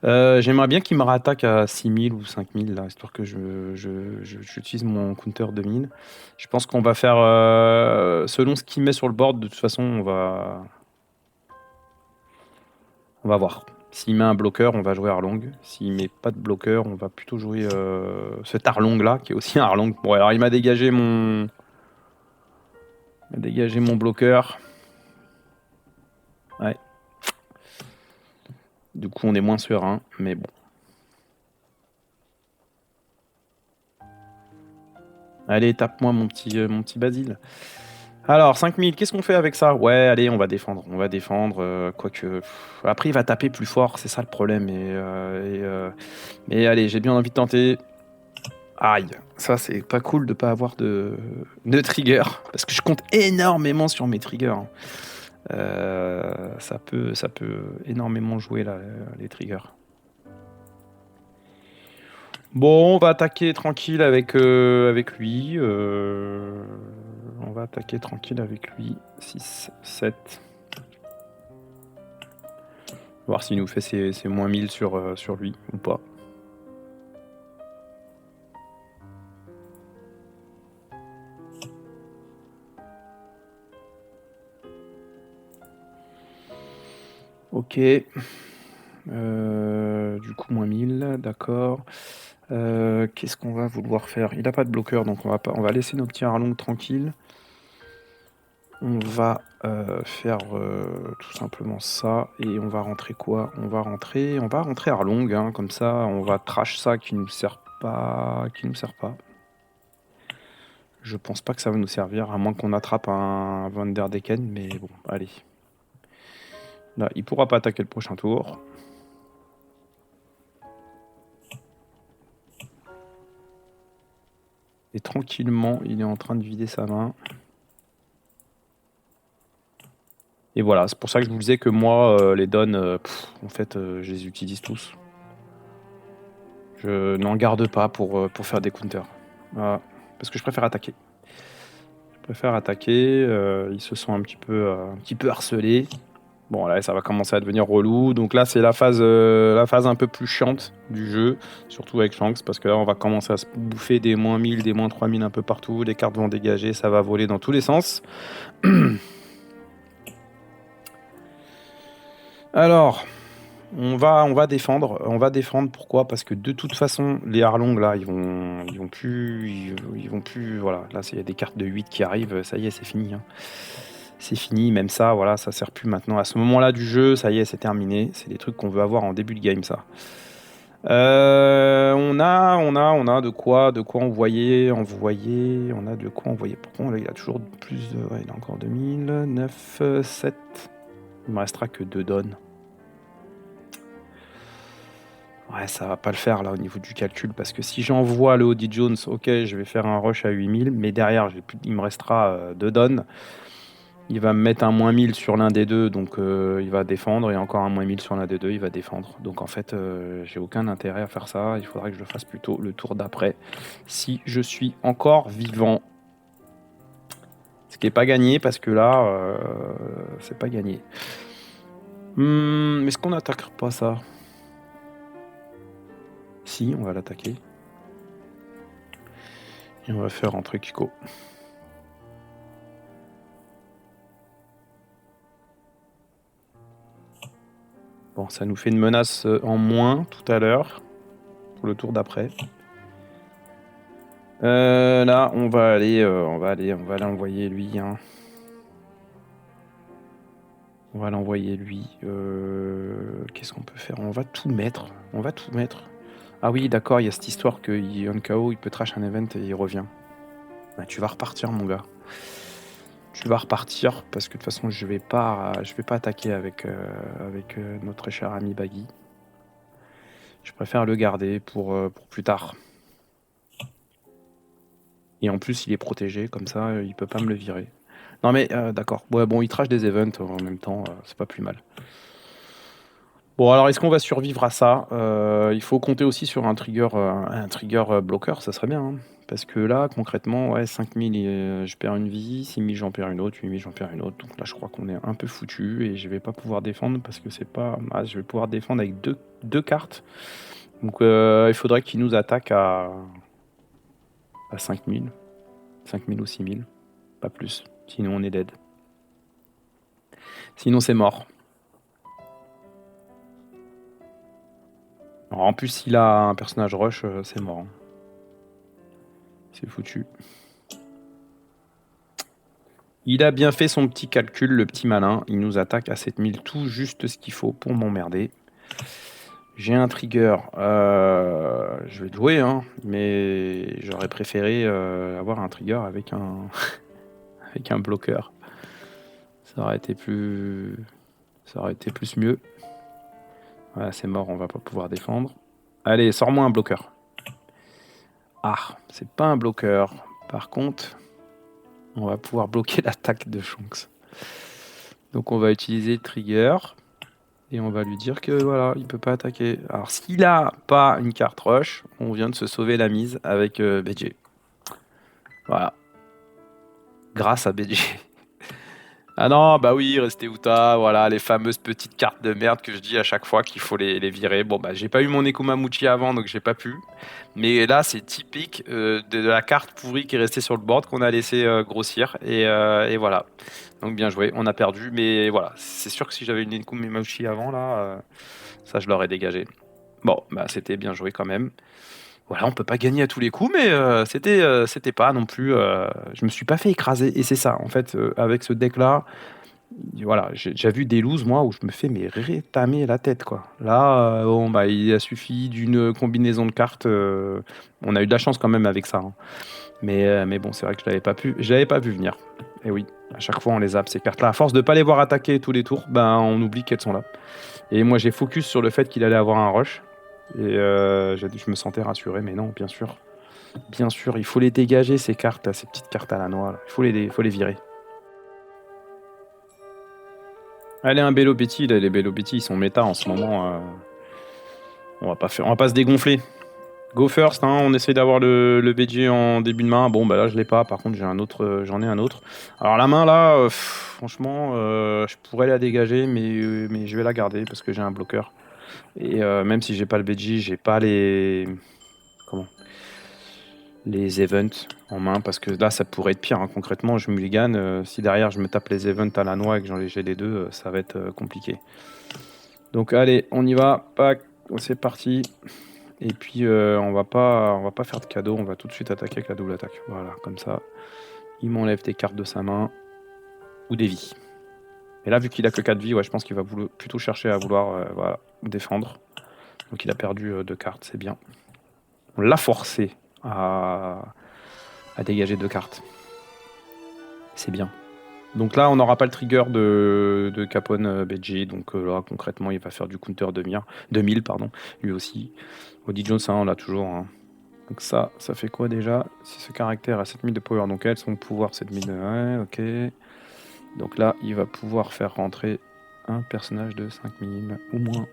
J'aimerais bien qu'il me réattaque à 6000 ou 5000 là, histoire que j'utilise mon counter 2000. Je pense qu'on va faire selon ce qu'il met sur le board. De toute façon, on va voir. S'il met un bloqueur, on va jouer Arlong. S'il met pas de bloqueur, on va plutôt jouer cet Arlong là, qui est aussi un Arlong. Bon, alors il m'a dégagé mon bloqueur. Ouais. Du coup, on est moins serein, mais bon. Allez, tape-moi mon petit Basile. Alors, 5000, qu'est-ce qu'on fait avec ça? Ouais, allez, on va défendre. On va défendre, quoique... Après, il va taper plus fort, c'est ça le problème. Mais allez, j'ai bien envie de tenter. Aïe, ça c'est pas cool de pas avoir de trigger, parce que je compte énormément sur mes triggers. Ça peut énormément jouer là, les triggers. Bon, on va attaquer tranquille avec lui. On va attaquer tranquille avec lui. 6, 7. Voir s'il nous fait ses moins 1000 sur lui ou pas. Ok. Du coup, moins 1000, d'accord. Qu'est-ce qu'on va vouloir faire? Il n'a pas de bloqueur, donc on va laisser nos petits Arlong tranquilles. On va faire tout simplement ça. Et on va rentrer quoi? On va rentrer Arlong, hein, comme ça, on va trash ça qui nous sert pas. Je pense pas que ça va nous servir, à moins qu'on attrape un Vanderdecken, mais bon, allez. Là, il pourra pas attaquer le prochain tour. Et tranquillement, il est en train de vider sa main. Et voilà, c'est pour ça que je vous disais que moi, les dons, en fait, je les utilise tous. Je n'en garde pas pour faire des counters. Voilà. Parce que je préfère attaquer. Ils se sont un petit peu harcelés. Bon, là, ça va commencer à devenir relou. Donc là, c'est la phase un peu plus chiante du jeu, surtout avec Shanks, parce que là, on va commencer à se bouffer des moins 1000, des moins 3000 un peu partout. Les cartes vont dégager, ça va voler dans tous les sens. Alors, on va défendre. On va défendre. Pourquoi? Parce que de toute façon, les Arlong, là, ils vont plus. Voilà, là, il y a des cartes de 8 qui arrivent. Ça y est, c'est fini. Hein. C'est fini. Même ça, voilà, ça sert plus maintenant. À ce moment-là du jeu, ça y est, c'est terminé. C'est des trucs qu'on veut avoir en début de game, ça. On a de quoi envoyer. On a de quoi envoyer. Pourquoi il a toujours plus de. Ouais, il a encore 2000, 9, 7. Il me restera que 2 donnes. Ouais, ça va pas le faire là au niveau du calcul, parce que si j'envoie le Odie Jones, ok, je vais faire un rush à 8000, mais derrière, il me restera 2 donnes. Il va me mettre un moins 1000 sur l'un des deux, donc il va défendre, et encore un moins 1000 sur l'un des deux, il va défendre. Donc en fait, j'ai aucun intérêt à faire ça. Il faudrait que je le fasse plutôt le tour d'après, si je suis encore vivant. Ce qui n'est pas gagné, parce que là, c'est pas gagné. Est-ce qu'on n'attaquera pas ça? Si, on va l'attaquer. Et on va faire rentrer Kiko. Bon, ça nous fait une menace en moins tout à l'heure, pour le tour d'après. Là, on va aller envoyer lui. Hein. On va l'envoyer lui. Qu'est-ce qu'on peut faire? On va tout mettre. Ah oui, d'accord, il y a cette histoire que KO, il peut trash un event et il revient. Ouais, tu vas repartir, mon gars. Tu vas repartir, parce que de toute façon, je vais pas attaquer avec notre très cher ami Baggy. Je préfère le garder pour plus tard. Et en plus, il est protégé, comme ça, il peut pas me le virer. Non mais, d'accord. Ouais, bon, il trash des events en même temps, c'est pas plus mal. Bon, alors, est-ce qu'on va survivre à ça? Il faut compter aussi sur un trigger bloqueur, ça serait bien. Hein. Parce que là, concrètement, ouais, 5000, je perds une vie, 6000, j'en perds une autre, 8000, j'en perds une autre. Donc là, je crois qu'on est un peu foutu et je vais pas pouvoir défendre, parce que c'est pas... Ah, je vais pouvoir défendre avec deux cartes. Donc, il faudrait qu'il nous attaque à 5000. 5000 ou 6000, pas plus. Sinon, on est dead. Sinon, c'est mort. Alors, en plus, s'il a un personnage rush, c'est mort. Hein. C'est foutu. Il a bien fait son petit calcul, le petit malin. Il nous attaque à 7000, tout juste ce qu'il faut pour m'emmerder. J'ai un trigger. Je vais le jouer, hein, mais j'aurais préféré avoir un trigger avec un, avec un bloqueur. Ça aurait été plus mieux. Voilà, c'est mort, on va pas pouvoir défendre. Allez, sors-moi un bloqueur. Ah, c'est pas un bloqueur. Par contre, on va pouvoir bloquer l'attaque de Shanks. Donc on va utiliser le trigger. Et on va lui dire que voilà, il peut pas attaquer. Alors s'il a pas une carte rush, on vient de se sauver la mise avec BG. Voilà. Grâce à BG. Ah non, bah oui, restez Uta, voilà, les fameuses petites cartes de merde que je dis à chaque fois qu'il faut les virer. Bon, bah j'ai pas eu mon Nekomamuchi avant, donc j'ai pas pu. Mais là, c'est typique de la carte pourrie qui est restée sur le board qu'on a laissé grossir. Et voilà. Donc bien joué, on a perdu. Mais voilà, c'est sûr que si j'avais une Nekomamuchi avant, là, ça je l'aurais dégagé. Bon, bah c'était bien joué quand même. Voilà, on peut pas gagner à tous les coups, mais c'était pas non plus. Je me suis pas fait écraser, et c'est ça. En fait, avec ce deck-là, voilà, j'ai déjà vu des loses moi où je me fais mais rétamer la tête quoi. Là, bon bah il a suffi d'une combinaison de cartes. On a eu de la chance quand même avec ça, hein. Mais bon, c'est vrai que je l'avais pas vu venir. Et oui, à chaque fois on les zappe ces cartes-là. À force de pas les voir attaquer tous les tours, ben on oublie qu'elles sont là. Et moi j'ai focus sur le fait qu'il allait avoir un rush. Et je me sentais rassuré, mais non, bien sûr, il faut les dégager ces cartes, ces petites cartes à la noix. Là. Il faut les virer. Allez, un Bello Betty, les Bello Betty, ils sont méta en ce moment. On va pas se dégonfler. Go first, hein, on essaie d'avoir le BG en début de main. Bon, bah là, je l'ai pas. Par contre, j'en ai un autre. Alors, la main, là, franchement, je pourrais la dégager, mais je vais la garder parce que j'ai un bloqueur. Et même si j'ai pas le BG, j'ai pas les events en main parce que là ça pourrait être pire, hein. Concrètement je mulligan, si derrière je me tape les events à la noix et que j'ai les deux, ça va être compliqué. Donc allez, on y va, pack, c'est parti. Et puis on va pas faire de cadeau, on va tout de suite attaquer avec la double attaque. Voilà, comme ça il m'enlève des cartes de sa main ou des vies. Et là vu qu'il a que 4 vies, ouais, je pense qu'il va plutôt chercher à vouloir voilà, défendre. Donc il a perdu 2 cartes, c'est bien. On l'a forcé à dégager 2 cartes. C'est bien. Donc là, on n'aura pas le trigger de Capone BG. Donc là, concrètement, il va faire du counter 2000, pardon, lui aussi. Odie Jones, hein, on l'a toujours. Hein. Donc ça fait quoi déjà? Si ce caractère a 7000 de power, donc elle, son pouvoir 7000. Ouais, ok. Donc là, il va pouvoir faire rentrer un personnage de 5000 ou moins.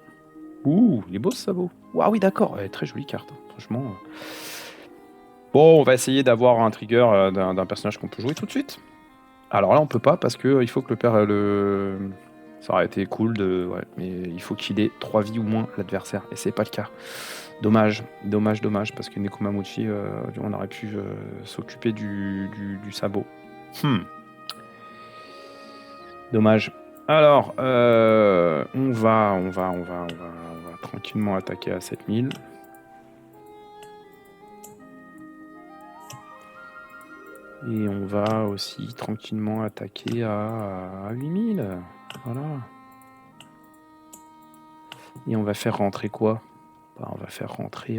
Ouh, il est beau ce sabot. Waouh, oui, d'accord. Très jolie carte, hein, franchement. Bon, on va essayer d'avoir un trigger d'un personnage qu'on peut jouer tout de suite. Alors là, on peut pas parce que il faut que le père ça aurait été cool ouais, mais il faut qu'il ait 3 vies ou moins l'adversaire et c'est pas le cas. Dommage, parce que Nekomamuchi, on aurait pu s'occuper du sabot. Dommage. Alors, on va tranquillement attaquer à 7000. Et on va aussi tranquillement attaquer à 8000. Voilà. Et on va faire rentrer quoi? Bah, on va faire rentrer.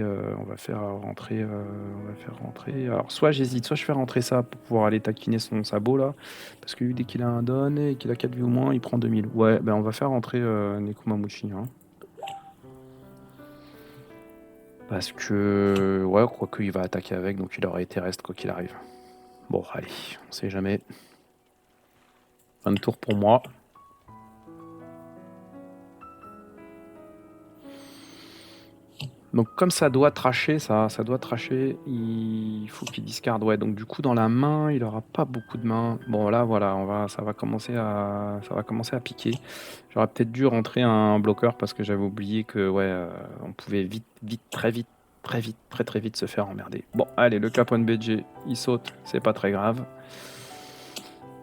Alors, soit j'hésite, soit je fais rentrer ça pour pouvoir aller taquiner son sabot là. Parce que dès qu'il a un don et qu'il a 4 vies au moins, il prend 2000. Ouais, ben on va faire rentrer Nekomamuchi. Hein. Parce que. Ouais, je crois qu'il va attaquer avec, donc il aura été reste quoi qu'il arrive. Bon, allez, on sait jamais. Fin de tour pour moi. Donc comme ça doit tracher, il faut qu'il discarde. Ouais, donc du coup dans la main, il aura pas beaucoup de mains. Bon là voilà, ça va commencer à piquer. J'aurais peut-être dû rentrer un bloqueur parce que j'avais oublié que ouais, on pouvait très vite se faire emmerder. Bon, allez, le Capone BG, il saute, c'est pas très grave.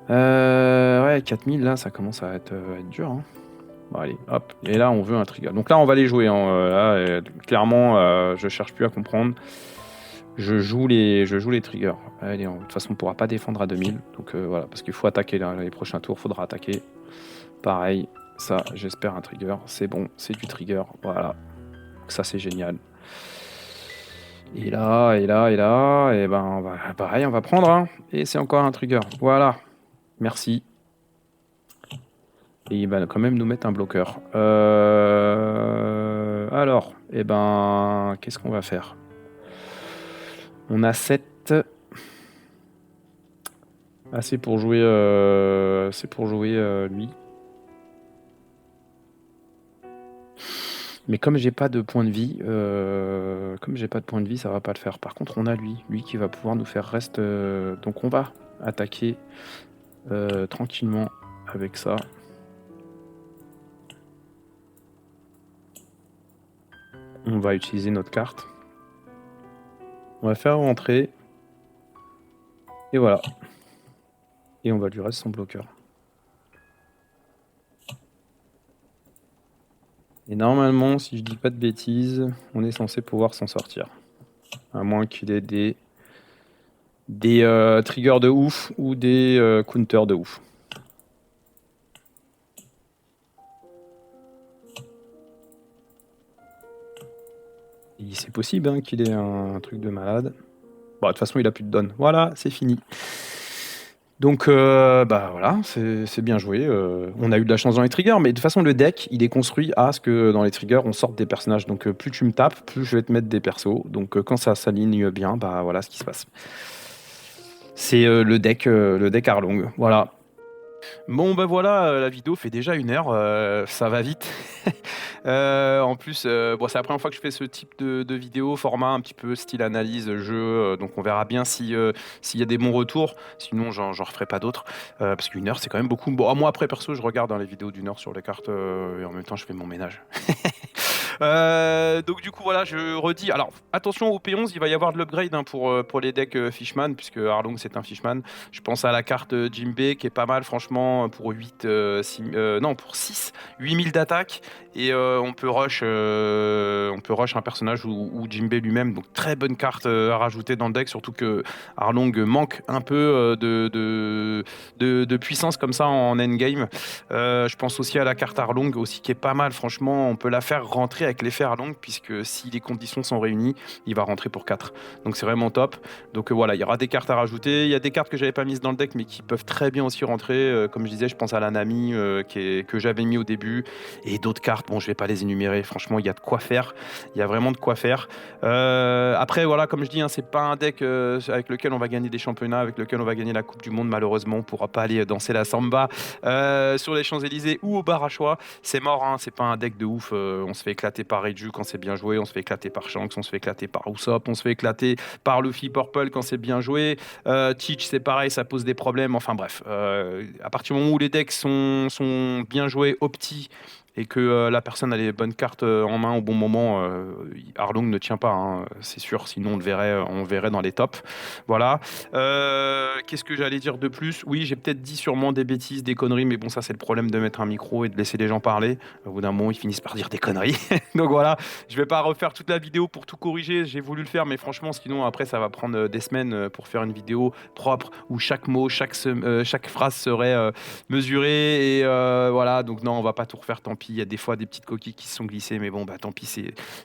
Ouais, 4000 là, ça commence à être dur. Hein. Bon, allez, hop. Et là, on veut un trigger. Donc là, on va les jouer. Hein. Là, clairement, je cherche plus à comprendre. Je joue les triggers. Allez, de toute façon, on ne pourra pas défendre à 2000. Donc voilà, parce qu'il faut attaquer là, les prochains tours. Il faudra attaquer. Pareil. Ça, j'espère un trigger. C'est bon, c'est du trigger. Voilà. Ça, c'est génial. Et là, et ben, pareil, on va prendre, hein. Et c'est encore un trigger. Voilà. Merci. Et il va quand même nous mettre un bloqueur. Alors, et ben, qu'est-ce qu'on va faire? On a 7. C'est pour jouer, lui. Mais comme j'ai pas de point de vie, ça va pas le faire. Par contre, on a lui qui va pouvoir nous faire reste. Donc on va attaquer tranquillement avec ça. On va utiliser notre carte. On va faire rentrer. Et voilà. Et on va lui reste son bloqueur. Et normalement, si je dis pas de bêtises, on est censé pouvoir s'en sortir. À moins qu'il ait des triggers de ouf ou des counters de ouf. C'est possible hein, qu'il ait un truc de malade. Bon, de toute façon, il a plus de donne. Voilà, c'est fini. Donc, voilà, c'est bien joué. On a eu de la chance dans les triggers, mais de toute façon, le deck, il est construit à ce que dans les triggers, on sorte des personnages. Donc, plus tu me tapes, plus je vais te mettre des persos. Donc, quand ça s'aligne bien, voilà ce qui se passe. C'est le deck Arlong. Voilà. Bon, voilà, la vidéo fait déjà 1 heure. Ça va vite. En plus, bon, c'est la première fois que je fais ce type de vidéo, format un petit peu style analyse, jeu. Donc, on verra bien s'il y a des bons retours. Sinon, j'en referai pas d'autres. Parce qu'1 heure, c'est quand même beaucoup. Bon, moi, après, perso, je regarde les vidéos d'1 heure sur les cartes et en même temps, je fais mon ménage. Donc du coup voilà, je redis. Alors attention au P11, il va y avoir de l'upgrade hein, pour les decks Fishman, puisque Arlong c'est un Fishman. Je pense à la carte Jinbei qui est pas mal franchement pour 8, pour 6, 8000 d'attaque. Et on peut rush un personnage ou Jinbei lui-même. Donc très bonne carte à rajouter dans le deck, surtout que Arlong manque un peu de puissance comme ça en endgame. Je pense aussi à la carte Arlong aussi qui est pas mal. Franchement, on peut la faire rentrer avec l'effet Arlong, puisque si les conditions sont réunies, il va rentrer pour 4. Donc c'est vraiment top. Donc voilà, il y aura des cartes à rajouter. Il y a des cartes que j'avais pas mises dans le deck, mais qui peuvent très bien aussi rentrer. Comme je disais, je pense à la Nami que j'avais mis au début. Et d'autres cartes, bon, je vais pas les énumérer. Franchement, il y a de quoi faire. Il y a vraiment de quoi faire. Après, voilà, comme je dis, hein, c'est pas un deck avec lequel on va gagner des championnats, avec lequel on va gagner la Coupe du Monde. Malheureusement, on pourra pas aller danser la samba sur les Champs-Élysées ou au bar à choix. C'est mort, hein, c'est pas un deck de ouf. On se fait éclater par Reiju quand c'est bien joué, on se fait éclater par Shanks, on se fait éclater par Usopp, on se fait éclater par Luffy Purple quand c'est bien joué. Teach, c'est pareil, ça pose des problèmes. Enfin bref, à partir du moment où les decks sont bien joués, opti, et que la personne a les bonnes cartes en main au bon moment, Arlong ne tient pas, hein, c'est sûr, sinon on le verrait dans les tops. Voilà. Qu'est-ce que j'allais dire de plus? Oui, j'ai peut-être dit sûrement des bêtises, des conneries, mais bon, ça c'est le problème de mettre un micro et de laisser les gens parler. Au bout d'un moment, ils finissent par dire des conneries. Donc voilà, je vais pas refaire toute la vidéo pour tout corriger, j'ai voulu le faire, mais franchement, sinon après, ça va prendre des semaines pour faire une vidéo propre où chaque mot, chaque phrase serait mesurée. Et voilà, donc non, on va pas tout refaire, tant pis. Il y a des fois des petites coquilles qui se sont glissées, mais bon, tant pis,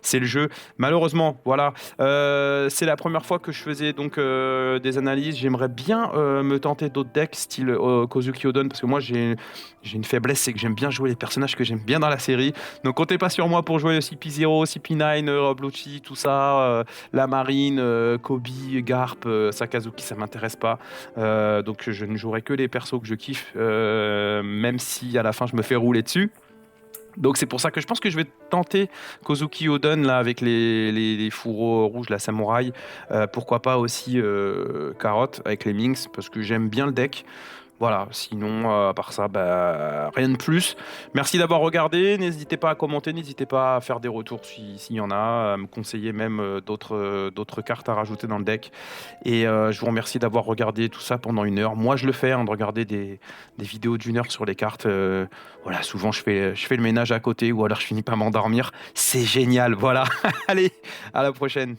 c'est le jeu. Malheureusement, voilà. C'est la première fois que je faisais donc des analyses. J'aimerais bien me tenter d'autres decks, style Kozuki Odon, parce que moi, j'ai une faiblesse, c'est que j'aime bien jouer les personnages que j'aime bien dans la série. Donc, comptez pas sur moi pour jouer CP0, CP9, Robluchi, tout ça, la Marine, Kobe, Garp, Sakazuki, ça m'intéresse pas. Donc, je ne jouerai que les persos que je kiffe, même si à la fin, je me fais rouler dessus. Donc c'est pour ça que je pense que je vais tenter Kozuki Odon là avec les fourreaux rouges, la samouraï. Pourquoi pas aussi Carotte avec les Minx, parce que j'aime bien le deck. Voilà, sinon, à part ça, rien de plus. Merci d'avoir regardé. N'hésitez pas à commenter, n'hésitez pas à faire des retours s'il y en a, à me conseiller même d'autres cartes à rajouter dans le deck. Et je vous remercie d'avoir regardé tout ça pendant 1 heure. Moi, je le fais, hein, de regarder des vidéos d'1 heure sur les cartes. Voilà, souvent, je fais le ménage à côté ou alors je finis par m'endormir. C'est génial, voilà. Allez, à la prochaine.